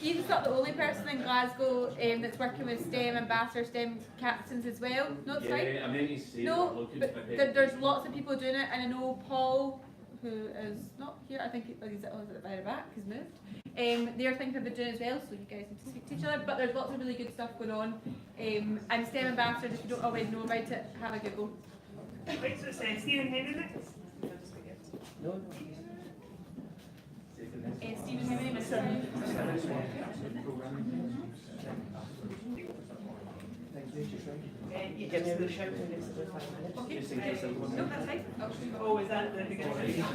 Ian's not the only person in Glasgow that's working with STEM ambassadors, STEM captains as well. No, it's fine. I mean, he's saying No, but there's lots of people doing it, and I know Paul, who is not here, I think he's at the very back, he's moved. They're thinking about doing it as well, so you guys need to speak to each other. But there's lots of really good stuff going on. And STEM ambassadors, if you don't already know about it, have a Google. Right, so it's Stephen Henry next. Stephen You give me a shout when it's about 5 minutes. Okay. No, that's fine. Oh, is that the beginning?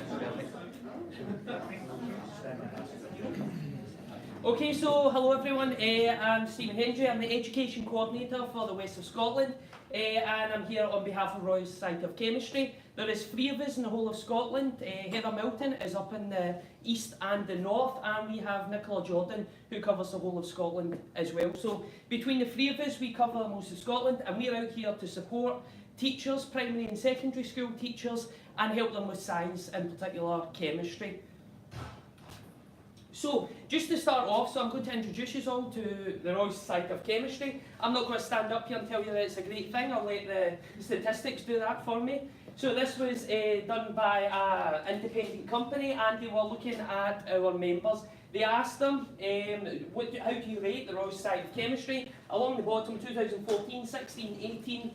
Okay, so hello everyone, I'm Stephen Hendry, I'm the Education Coordinator for the West of Scotland, and I'm here on behalf of Royal Society of Chemistry. There is 3 of us in the whole of Scotland. Heather Milton is up in the east and the north, and we have Nicola Jordan who covers the whole of Scotland as well. So between the 3 of us we cover most of Scotland, and we're out here to support teachers, primary and secondary school teachers, and help them with science, in particular chemistry. So, just to start off, so I'm going to introduce you all to the Royal Society of Chemistry. I'm not going to stand up here and tell you that it's a great thing, I'll let the statistics do that for me. So this was done by an independent company, and they were looking at our members. They asked them, how do you rate the Royal Society of Chemistry? Along the bottom, 2014, 16, 18,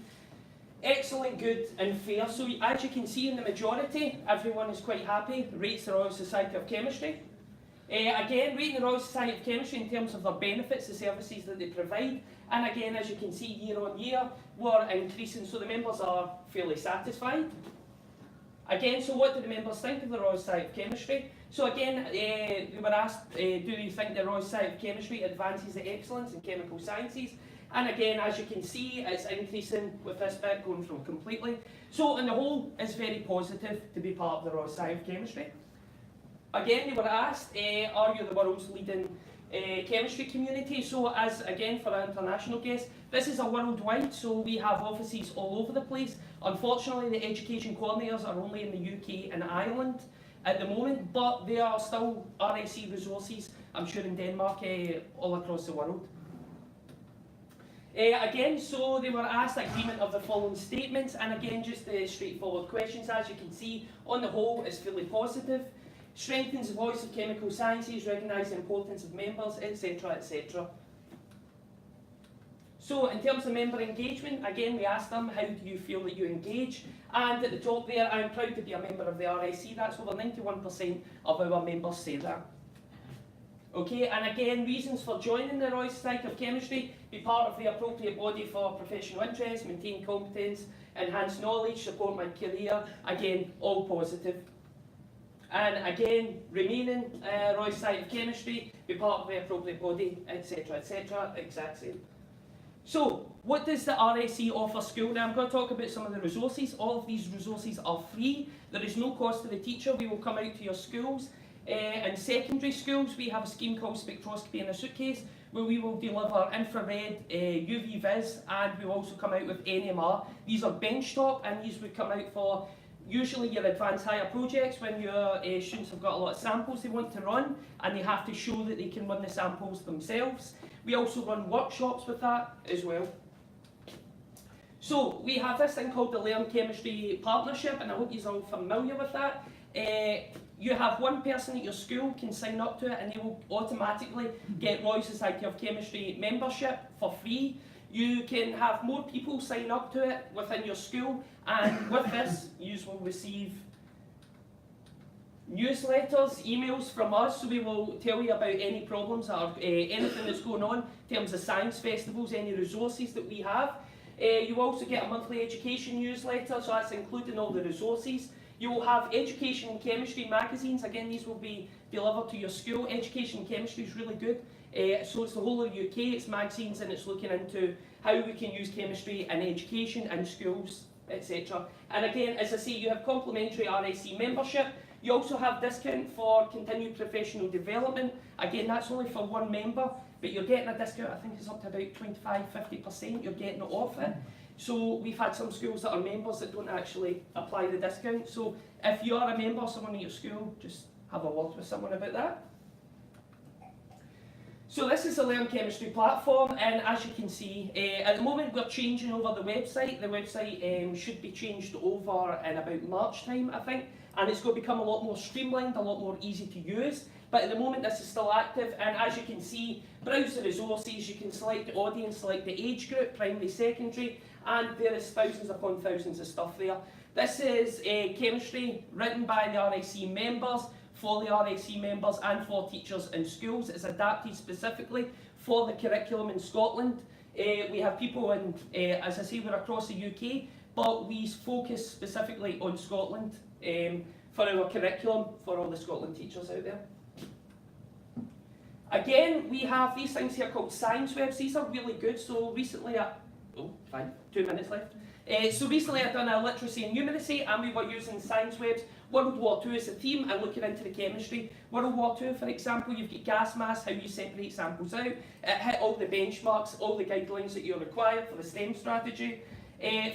excellent, good and fair. So as you can see in the majority, everyone is quite happy, rates the Royal Society of Chemistry. Again, rating the Royal Society of Chemistry in terms of their benefits, the services that they provide, and again, as you can see, year on year, we're increasing, so the members are fairly satisfied. Again, so what do the members think of the Royal Society of Chemistry? So again, they were asked, do you think the Royal Society of Chemistry advances the excellence in chemical sciences? And again, as you can see, it's increasing with this bit going from completely. So on the whole, it's very positive to be part of the Royal Society of Chemistry. Again, they were asked, are you the world's leading chemistry community? So as, again, for our international guests, this is a worldwide, so we have offices all over the place. Unfortunately, the education coordinators are only in the UK and Ireland at the moment, but there are still RSC resources, I'm sure in Denmark, all across the world. Again, so they were asked agreement of the following statements, and again, just straightforward questions. As you can see, on the whole, it's fairly positive. Strengthens the voice of chemical sciences, recognise the importance of members, etc, etc. So in terms of member engagement, again we asked them, how do you feel that you engage? And at the top there, I'm proud to be a member of the RSC. That's over 91% of our members say that. Okay, and again, reasons for joining the Royal Society of Chemistry: be part of the appropriate body for professional interest, maintain competence, enhance knowledge, support my career. Again, all positive. And again, remaining Royal Society of Chemistry, be part of the appropriate body, etc, etc, exact same. So, what does the RSC offer school? Now I'm going to talk about some of the resources. All of these resources are free. There is no cost to the teacher. We will come out to your schools. In secondary schools, we have a scheme called Spectroscopy in a Suitcase, where we will deliver infrared, UV vis, and we will also come out with NMR. These are benchtop, and these would come out for usually your advanced higher projects when your students have got a lot of samples they want to run and they have to show that they can run the samples themselves. We also run workshops with that as well. So we have this thing called the Learn Chemistry Partnership, and I hope you're all familiar with that. You have one person at your school can sign up to it and they will automatically get Royal Society of Chemistry membership for free. You can have more people sign up to it within your school, and with this you will receive newsletters, emails from us, so we will tell you about any problems or anything that's going on in terms of science festivals, any resources that we have. You also get a monthly education newsletter, so that's including all the resources. You will have education and chemistry magazines. Again, these will be delivered to your school. Education and chemistry is really good. So it's the whole of the UK, it's magazines, and it's looking into how we can use chemistry in education and schools, etc. And again, as I say, you have complimentary RSC membership. You also have discount for continued professional development. Again, that's only for one member, but you're getting a discount, I think it's up to about 25–50%, you're getting it off it. So we've had some schools that are members that don't actually apply the discount. So if you are a member, someone at your school, just have a word with someone about that. So this is the Learn Chemistry platform, and as you can see, at the moment we're changing over the website. The website should be changed over in about March time, I think, and it's going to become a lot more streamlined, a lot more easy to use. But at the moment this is still active, and as you can see, browse the resources, you can select the audience, select the age group, primary, secondary, and there is thousands upon thousands of stuff there. This is chemistry written by the RSC members for the RSC members and for teachers in schools. It's adapted specifically for the curriculum in Scotland. We have people in, as I say, we're across the UK, but we focus specifically on Scotland for our curriculum for all the Scotland teachers out there. Again, we have these things here called science webs. These are really good. So recently, 2 minutes left. So recently I've done a literacy and numeracy, and we were using science webs. World War II is the theme and looking into the chemistry. World War II, for example, you've got gas mass, how you separate samples out. It hit all the benchmarks, all the guidelines that you're required for the STEM strategy.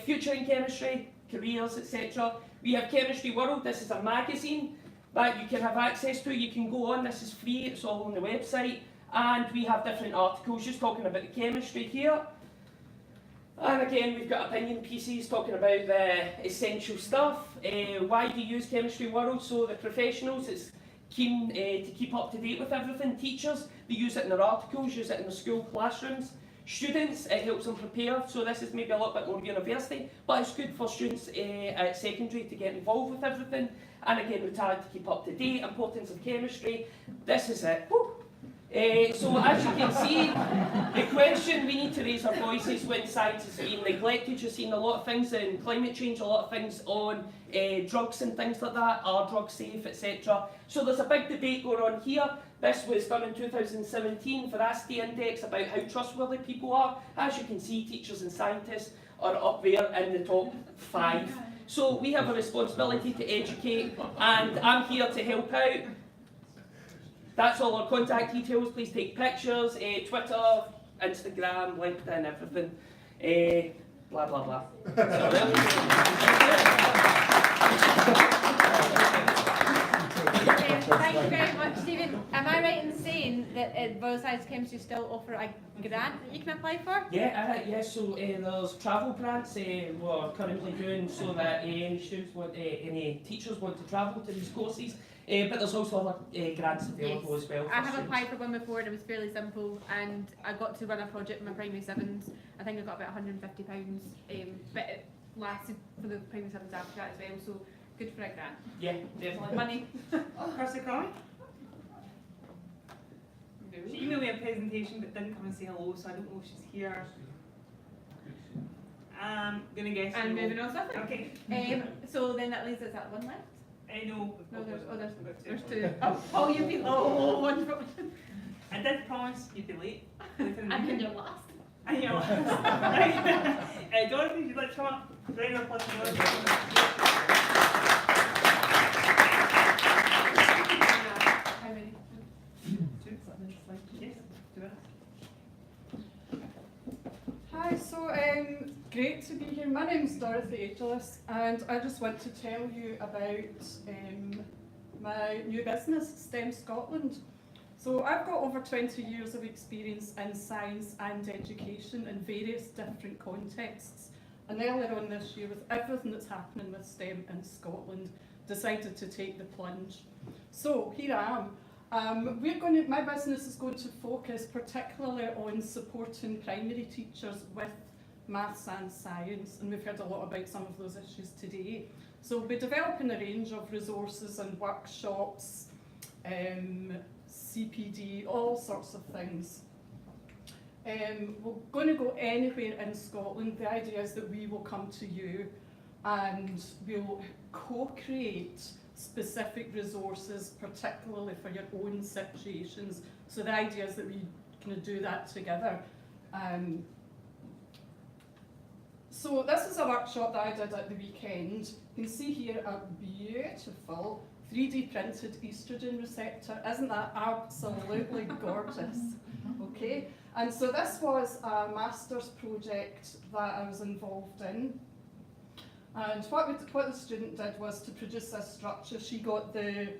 Future in chemistry, careers, etc. We have Chemistry World. This is a magazine that you can have access to. You can go on, this is free, it's all on the website. And we have different articles just talking about the chemistry here. And again, we've got opinion pieces talking about the essential stuff. Why do you use Chemistry World? So the professionals, it's keen to keep up to date with everything. Teachers, they use it in their articles, use it in the school classrooms. Students, it helps them prepare. So this is maybe a little bit more university, but it's good for students at secondary to get involved with everything. And again, we're trying to keep up to date, importance of chemistry. This is it. Woo! So as you can see, the question, we need to raise our voices when science is being neglected. You're seeing a lot of things in climate change, a lot of things on drugs and things like that. Are drugs safe, etc. So there's a big debate going on here. This was done in 2017 for ASTI Index about how trustworthy people are. As you can see, teachers and scientists are up there in the top 5. So we have a responsibility to educate, and I'm here to help out. That's all our contact details. Please take pictures, Twitter, Instagram, LinkedIn, everything. Blah, blah, blah. Thank you very much, Stephen. Am I right in saying that Royal Science Chemistry still offer a grant that you can apply for? Yeah, so there's travel grants we're currently doing so that any students any teachers want to travel to these courses. But there's also other grants available as well. I have applied for one before and it was fairly simple, and I got to run a project with my primary 7s. I think I got about £150, but it lasted for the primary 7s after that as well, so good for a grant. Yeah, definitely. Money. Kirsty Crowley? She emailed me a presentation but didn't come and say hello, so I don't know if she's here. Gonna guess. And moving on something. Okay. So then that leaves us at one left. No, there's two. Oh, you've been one. I did promise you'd be late. And you're last. And you're last. Right. Dorothy, would you like to come up? Round of applause for Dorothy. How many? 2. Yes, 2 minutes. Hi, so great to be here. My name's Dorothy Agelis, and I just want to tell you about my new business, STEM Scotland. So I've got over 20 years of experience in science and education in various different contexts. And earlier on this year, with everything that's happening with STEM in Scotland, decided to take the plunge. So here I am. My business is going to focus particularly on supporting primary teachers with maths and science, and we've heard a lot about some of those issues today. So we'll be developing a range of resources and workshops, CPD, all sorts of things. We're going to go anywhere in Scotland. The idea is that we will come to you and we'll co-create specific resources, particularly for your own situations. So the idea is that we kind of do that together. So this is a workshop that I did at the weekend. You can see here a beautiful 3D printed estrogen receptor. Isn't that absolutely gorgeous? Okay, and so this was a master's project that I was involved in. And what the student did was to produce this structure. She got the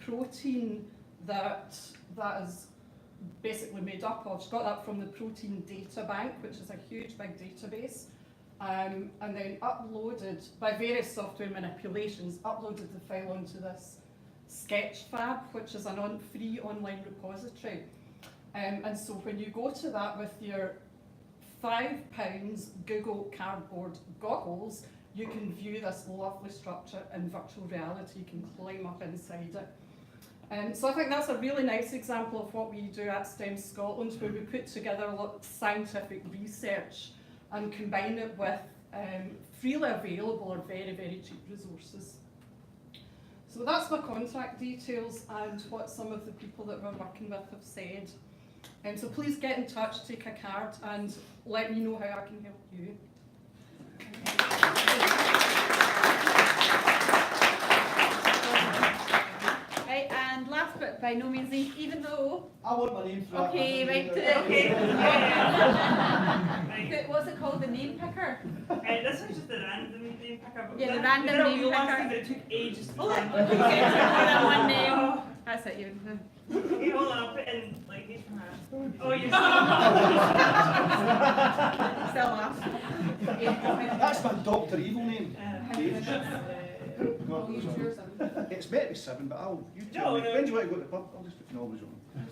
protein that is basically made up of. She got that from the Protein Data Bank, which is a huge big database, and then uploaded, by various software manipulations, uploaded the file onto this Sketchfab, which is a free online repository. And so when you go to that with your £5 Google Cardboard goggles, you can view this lovely structure in virtual reality. You can climb up inside it. So I think that's a really nice example of what we do at STEM Scotland, where we put together a lot of scientific research and combine it with freely available or very, very cheap resources. So that's my contact details and what some of the people that we're working with have said. So please get in touch, take a card, and let me know how I can help you. Right, and last but by no means least, even though... I want my name for that. Okay, right. Okay. Right. What's it called? The name picker? This was just a random name picker. But Yeah, the that- random we name were all picker. asking, but it took ages to Oh, look, find. you get more than one name. That's it, you. Okay, hold on, I'll put in like these from her. Oh, you're still laugh. That's my Dr. Evil name. Dave. I'll use yours. It's meant to be 7, but I'll. You tell No, me. no. When do you want to go to the pub? I'll just put the knowledge on.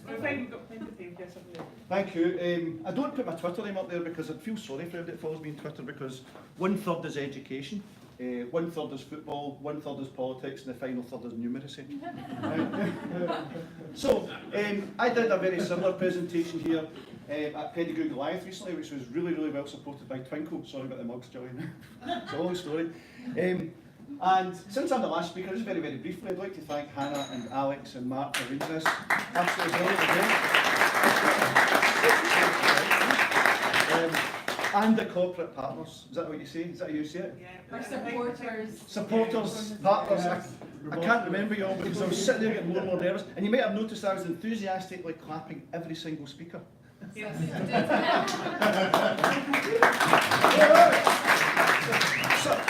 We've got plenty of time, yes, I've Thank you. I don't put my Twitter name up there because I feel sorry for everybody that follows me on Twitter, because 1/3 is education, 1/3 is football, 1/3 is politics, and the final third is numeracy. So, I did a very similar presentation here at Pedigree Goliath recently, which was really, really well supported by Twinkle. Sorry about the mugs, Gillian. It's a long story. And since I'm the last speaker, just very, very briefly, I'd like to thank Hannah and Alex and Mark for arranging this. Absolutely brilliant event. And the corporate partners. Is that what you say? Is that how you say it? Our supporters. Supporters, partners. I can't remember you all because I was sitting there getting more and more nervous. And you might have noticed I was enthusiastically clapping every single speaker.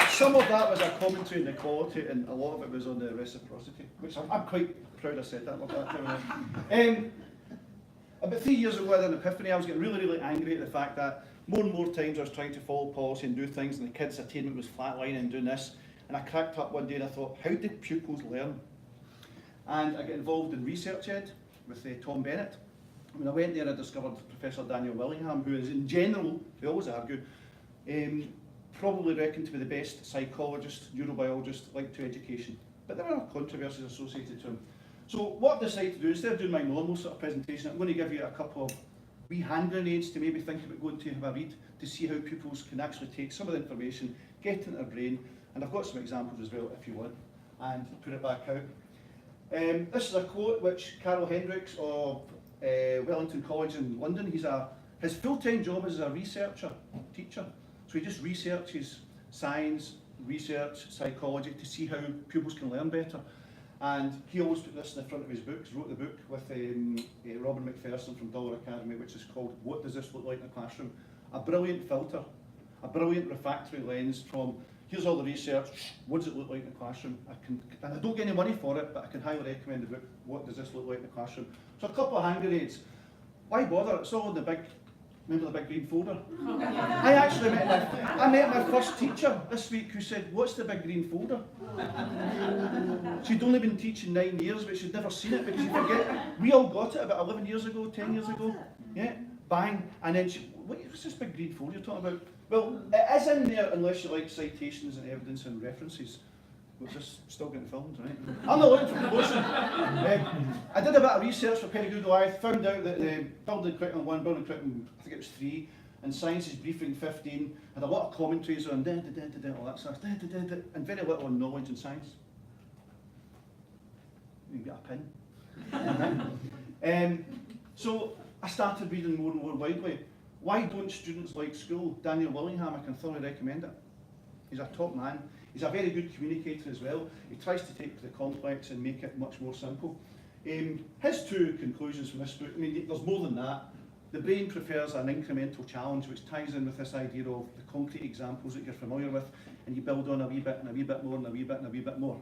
Some of that was a commentary on equality, and a lot of it was on the reciprocity, which I'm quite proud I said that. About 3 years ago, I had an epiphany. I was getting really, really angry at the fact that more and more times I was trying to follow policy and do things, and the kids' attainment was flatlining and doing this. And I cracked up one day and I thought, how do pupils learn? And I got involved in Research Ed with Tom Bennett. When I went there, I discovered Professor Daniel Willingham, who is, in general, they always argue, probably reckoned to be the best psychologist, neurobiologist linked to education. But there are controversies associated to him. So what I've decided to do, instead of doing my normal sort of presentation, I'm going to give you a couple of wee hand grenades to maybe think about going to have a read, to see how pupils can actually take some of the information, get it in their brain, and I've got some examples as well if you want, and put it back out. This is a quote which Carol Hendricks of Wellington College in London, his full-time job is as a researcher, teacher. So he just researches science, research, psychology to see how pupils can learn better. And he always put this in the front of his books, wrote the book with Robin McPherson from Dollar Academy, which is called What Does This Look Like in a Classroom? A brilliant filter, a brilliant refractory lens from, here's all the research, what does it look like in a classroom? And I don't get any money for it, but I can highly recommend the book, What Does This Look Like in a Classroom? So a couple of hand grenades. Why bother? It's all in the big, remember the big green folder? I actually met my first teacher this week who said, what's the big green folder? She'd only been teaching 9 years, but she'd never seen it because you forget. We all got it about 11 years ago, 10 years ago. Yeah, bang. And then she, what's this big green folder you're talking about? Well, it is in there unless you like citations and evidence and references. Which is still getting filmed, right? I'm not looking for promotion. I did a bit of research for Pedigree Goliath, found out that building curriculum 1, building curriculum, I think it was 3, and sciences briefing 15, had a lot of commentaries on all that stuff, and very little on knowledge and science. You can get a pin. So I started reading more and more widely. Why don't students like school? Daniel Willingham, I can thoroughly recommend it. He's a top man. He's a very good communicator as well. He tries to take the complex and make it much more simple. His 2 conclusions from this book, I mean, there's more than that. The brain prefers an incremental challenge, which ties in with this idea of the concrete examples that you're familiar with, and you build on a wee bit and a wee bit more and a wee bit and a wee bit more.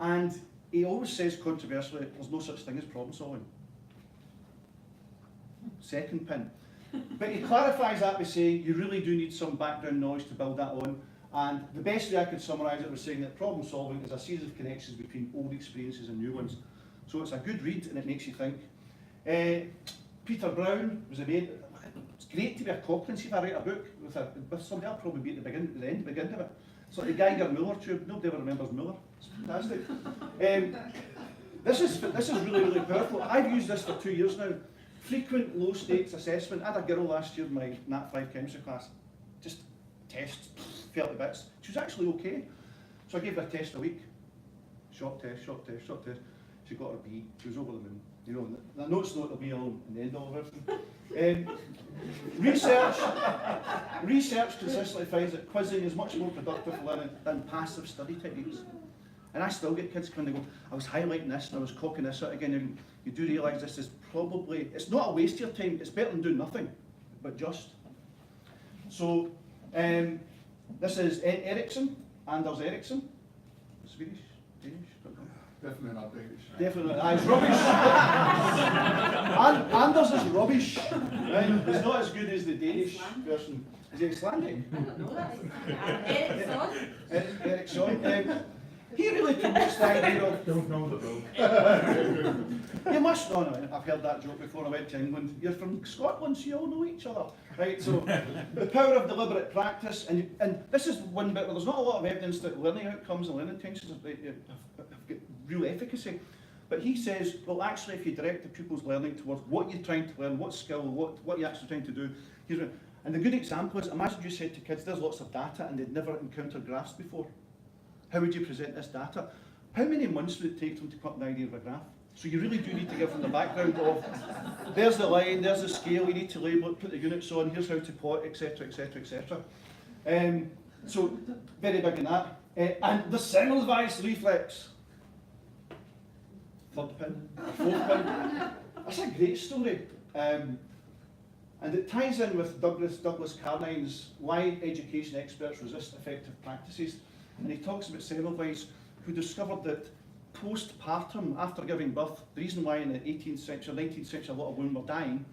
And he always says controversially, there's no such thing as problem solving. Second pin. But he clarifies that by saying you really do need some background knowledge to build that on. And the best way I could summarise it was saying that problem solving is a series of connections between old experiences and new ones. So it's a good read and it makes you think. Peter Brown was a mate. It's great to be a Cochrane. See if I write a book with somebody, I'll probably be at the end of it. It's like the Geiger Muller tube. Nobody ever remembers Muller. It's fantastic. This is really, really powerful. I've used this for 2 years now. Frequent low stakes assessment. I had a girl last year in my Nat 5 chemistry class. Just tests, fell to bits. She was actually okay. So I gave her a test a week. Short test, short test, short test. She got her B. She was over the moon. You know, the note's not the be all and the end all of everything. Research consistently finds that quizzing is much more productive for learning than passive study techniques. And I still get kids when they go, I was highlighting this and I was cocking this out again. And you do realise this is probably, it's not a waste of your time, it's better than doing nothing, but just. So, this is Ericsson, Anders Ericsson, Swedish, Danish, don't know. Definitely not Danish. Definitely not. It's rubbish. Anders is rubbish. Right? It's not as good as the Danish version. Is it Icelandic? I don't know that. Ericsson. He really promotes the idea of... Don't know the book. You must know, I've heard that joke before I went to England. You're from Scotland, so you all know each other. Right, so the power of deliberate practice, and this is one bit where there's not a lot of evidence that learning outcomes and learning intentions have got real efficacy. But he says, well, actually, if you direct the pupil's learning towards what you're trying to learn, what skill, what you're actually trying to do, and the good example is, imagine you said to kids, there's lots of data and they'd never encountered graphs before. How would you present this data? How many months would it take them to cut the idea of a graph? So you really do need to give them the background of, there's the line, there's the scale, you need to label it, put the units on, here's how to plot, etc, etc, etc. So, very big in that. And the semmelweis reflex. Third pin, fourth pin. That's a great story. And it ties in with Douglas Carnine's Why Education Experts Resist Effective Practices. And he talks about Semmelweis, who discovered that postpartum, after giving birth, the reason why in the 18th century, 19th century a lot of women were dying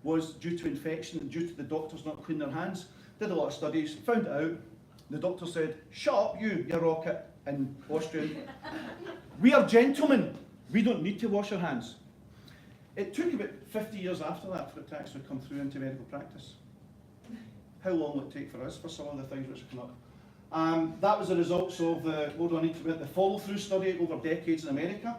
was due to infection and due to the doctors not cleaning their hands. Did a lot of studies, found it out. The doctor said, shut up you rocket, in Austrian. We are gentlemen, we don't need to wash our hands. It took about 50 years after that for it to actually come through into medical practice. How long will it take for us for some of the things which have come up? That was the results of the follow-through study over decades in America.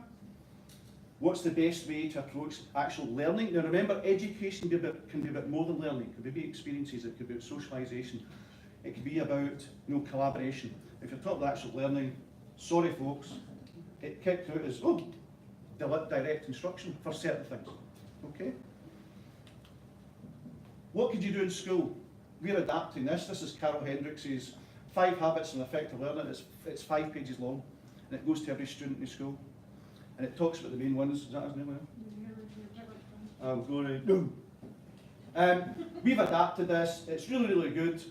What's the best way to approach actual learning? Now remember, education can be a bit more than learning. It could be experiences, it could be about socialisation, it could be about collaboration. If you're talking about actual learning, sorry folks, it kicked out as direct instruction for certain things. Okay? What could you do in school? We're adapting this. This is Carol Hendricks's 5 Habits of Effective Learning. It's 5 pages long, and it goes to every student in school. And it talks about the main ones. Is that his name? We've adapted this. It's really, really good.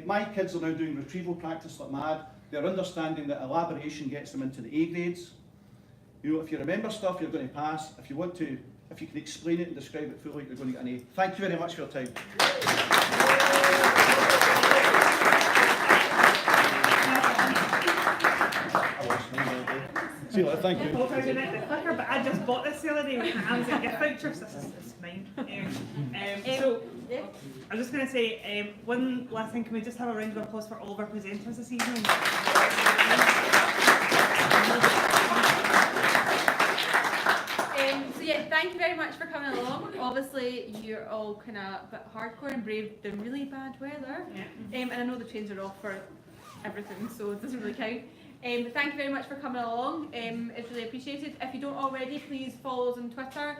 My kids are now doing retrieval practice like mad. They're understanding that elaboration gets them into the A grades. You know, if you remember stuff, you're going to pass. If you can explain it and describe it fully, you're going to get an A. Thank you very much for your time. See you later, thank you. Well, I was going to the clicker, but I just bought this the other day with my Amazon gift vouchers. This is mine. So, I was just going to say, one last thing, can we just have a round of applause for all of our presenters this evening? So yeah, thank you very much for coming along. Obviously, you're all kind of a bit hardcore and brave the really bad weather. And I know the trains are off for everything, so it doesn't really count. But thank you very much for coming along. It's really appreciated. If you don't already, please follow us on Twitter.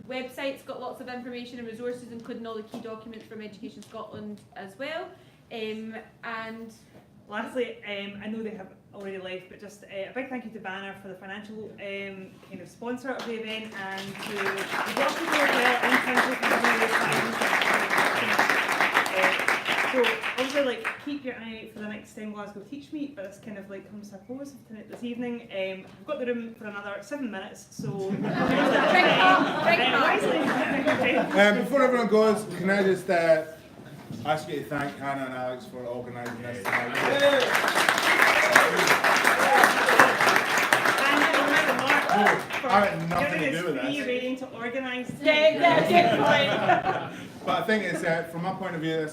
Website's got lots of information and resources, including all the key documents from Education Scotland as well. And lastly, I know they have already left, but just a big thank you to Banner for the financial kind of sponsor of the event, and to the doctors as well, and Central for giving their time. So obviously, like, keep your eye out for the next Glasgow TeachMeet, but this kind of like comes to a close tonight this evening. We've got the room for another 7 minutes, so before everyone goes, can I just ask you to thank Hannah and Alex for organising this tonight? I had nothing to do with this. Ready to organise. But I think it's from my point of view,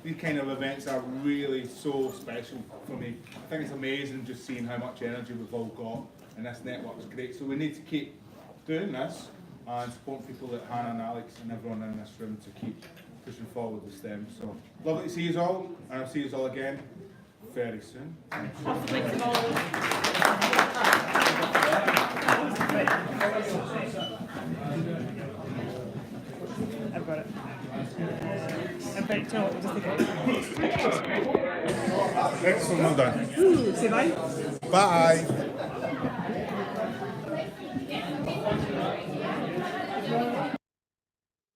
these kind of events are really so special for me. I think it's amazing just seeing how much energy we've all got, and this network is great. So we need to keep doing this and supporting people like Hannah and Alex and everyone in this room to keep pushing forward with STEM. So lovely to see you all, and I'll see you all again very soon. I've got it. In fact, you know what, we'll just take it. Excellent, well done. Say bye. Bye.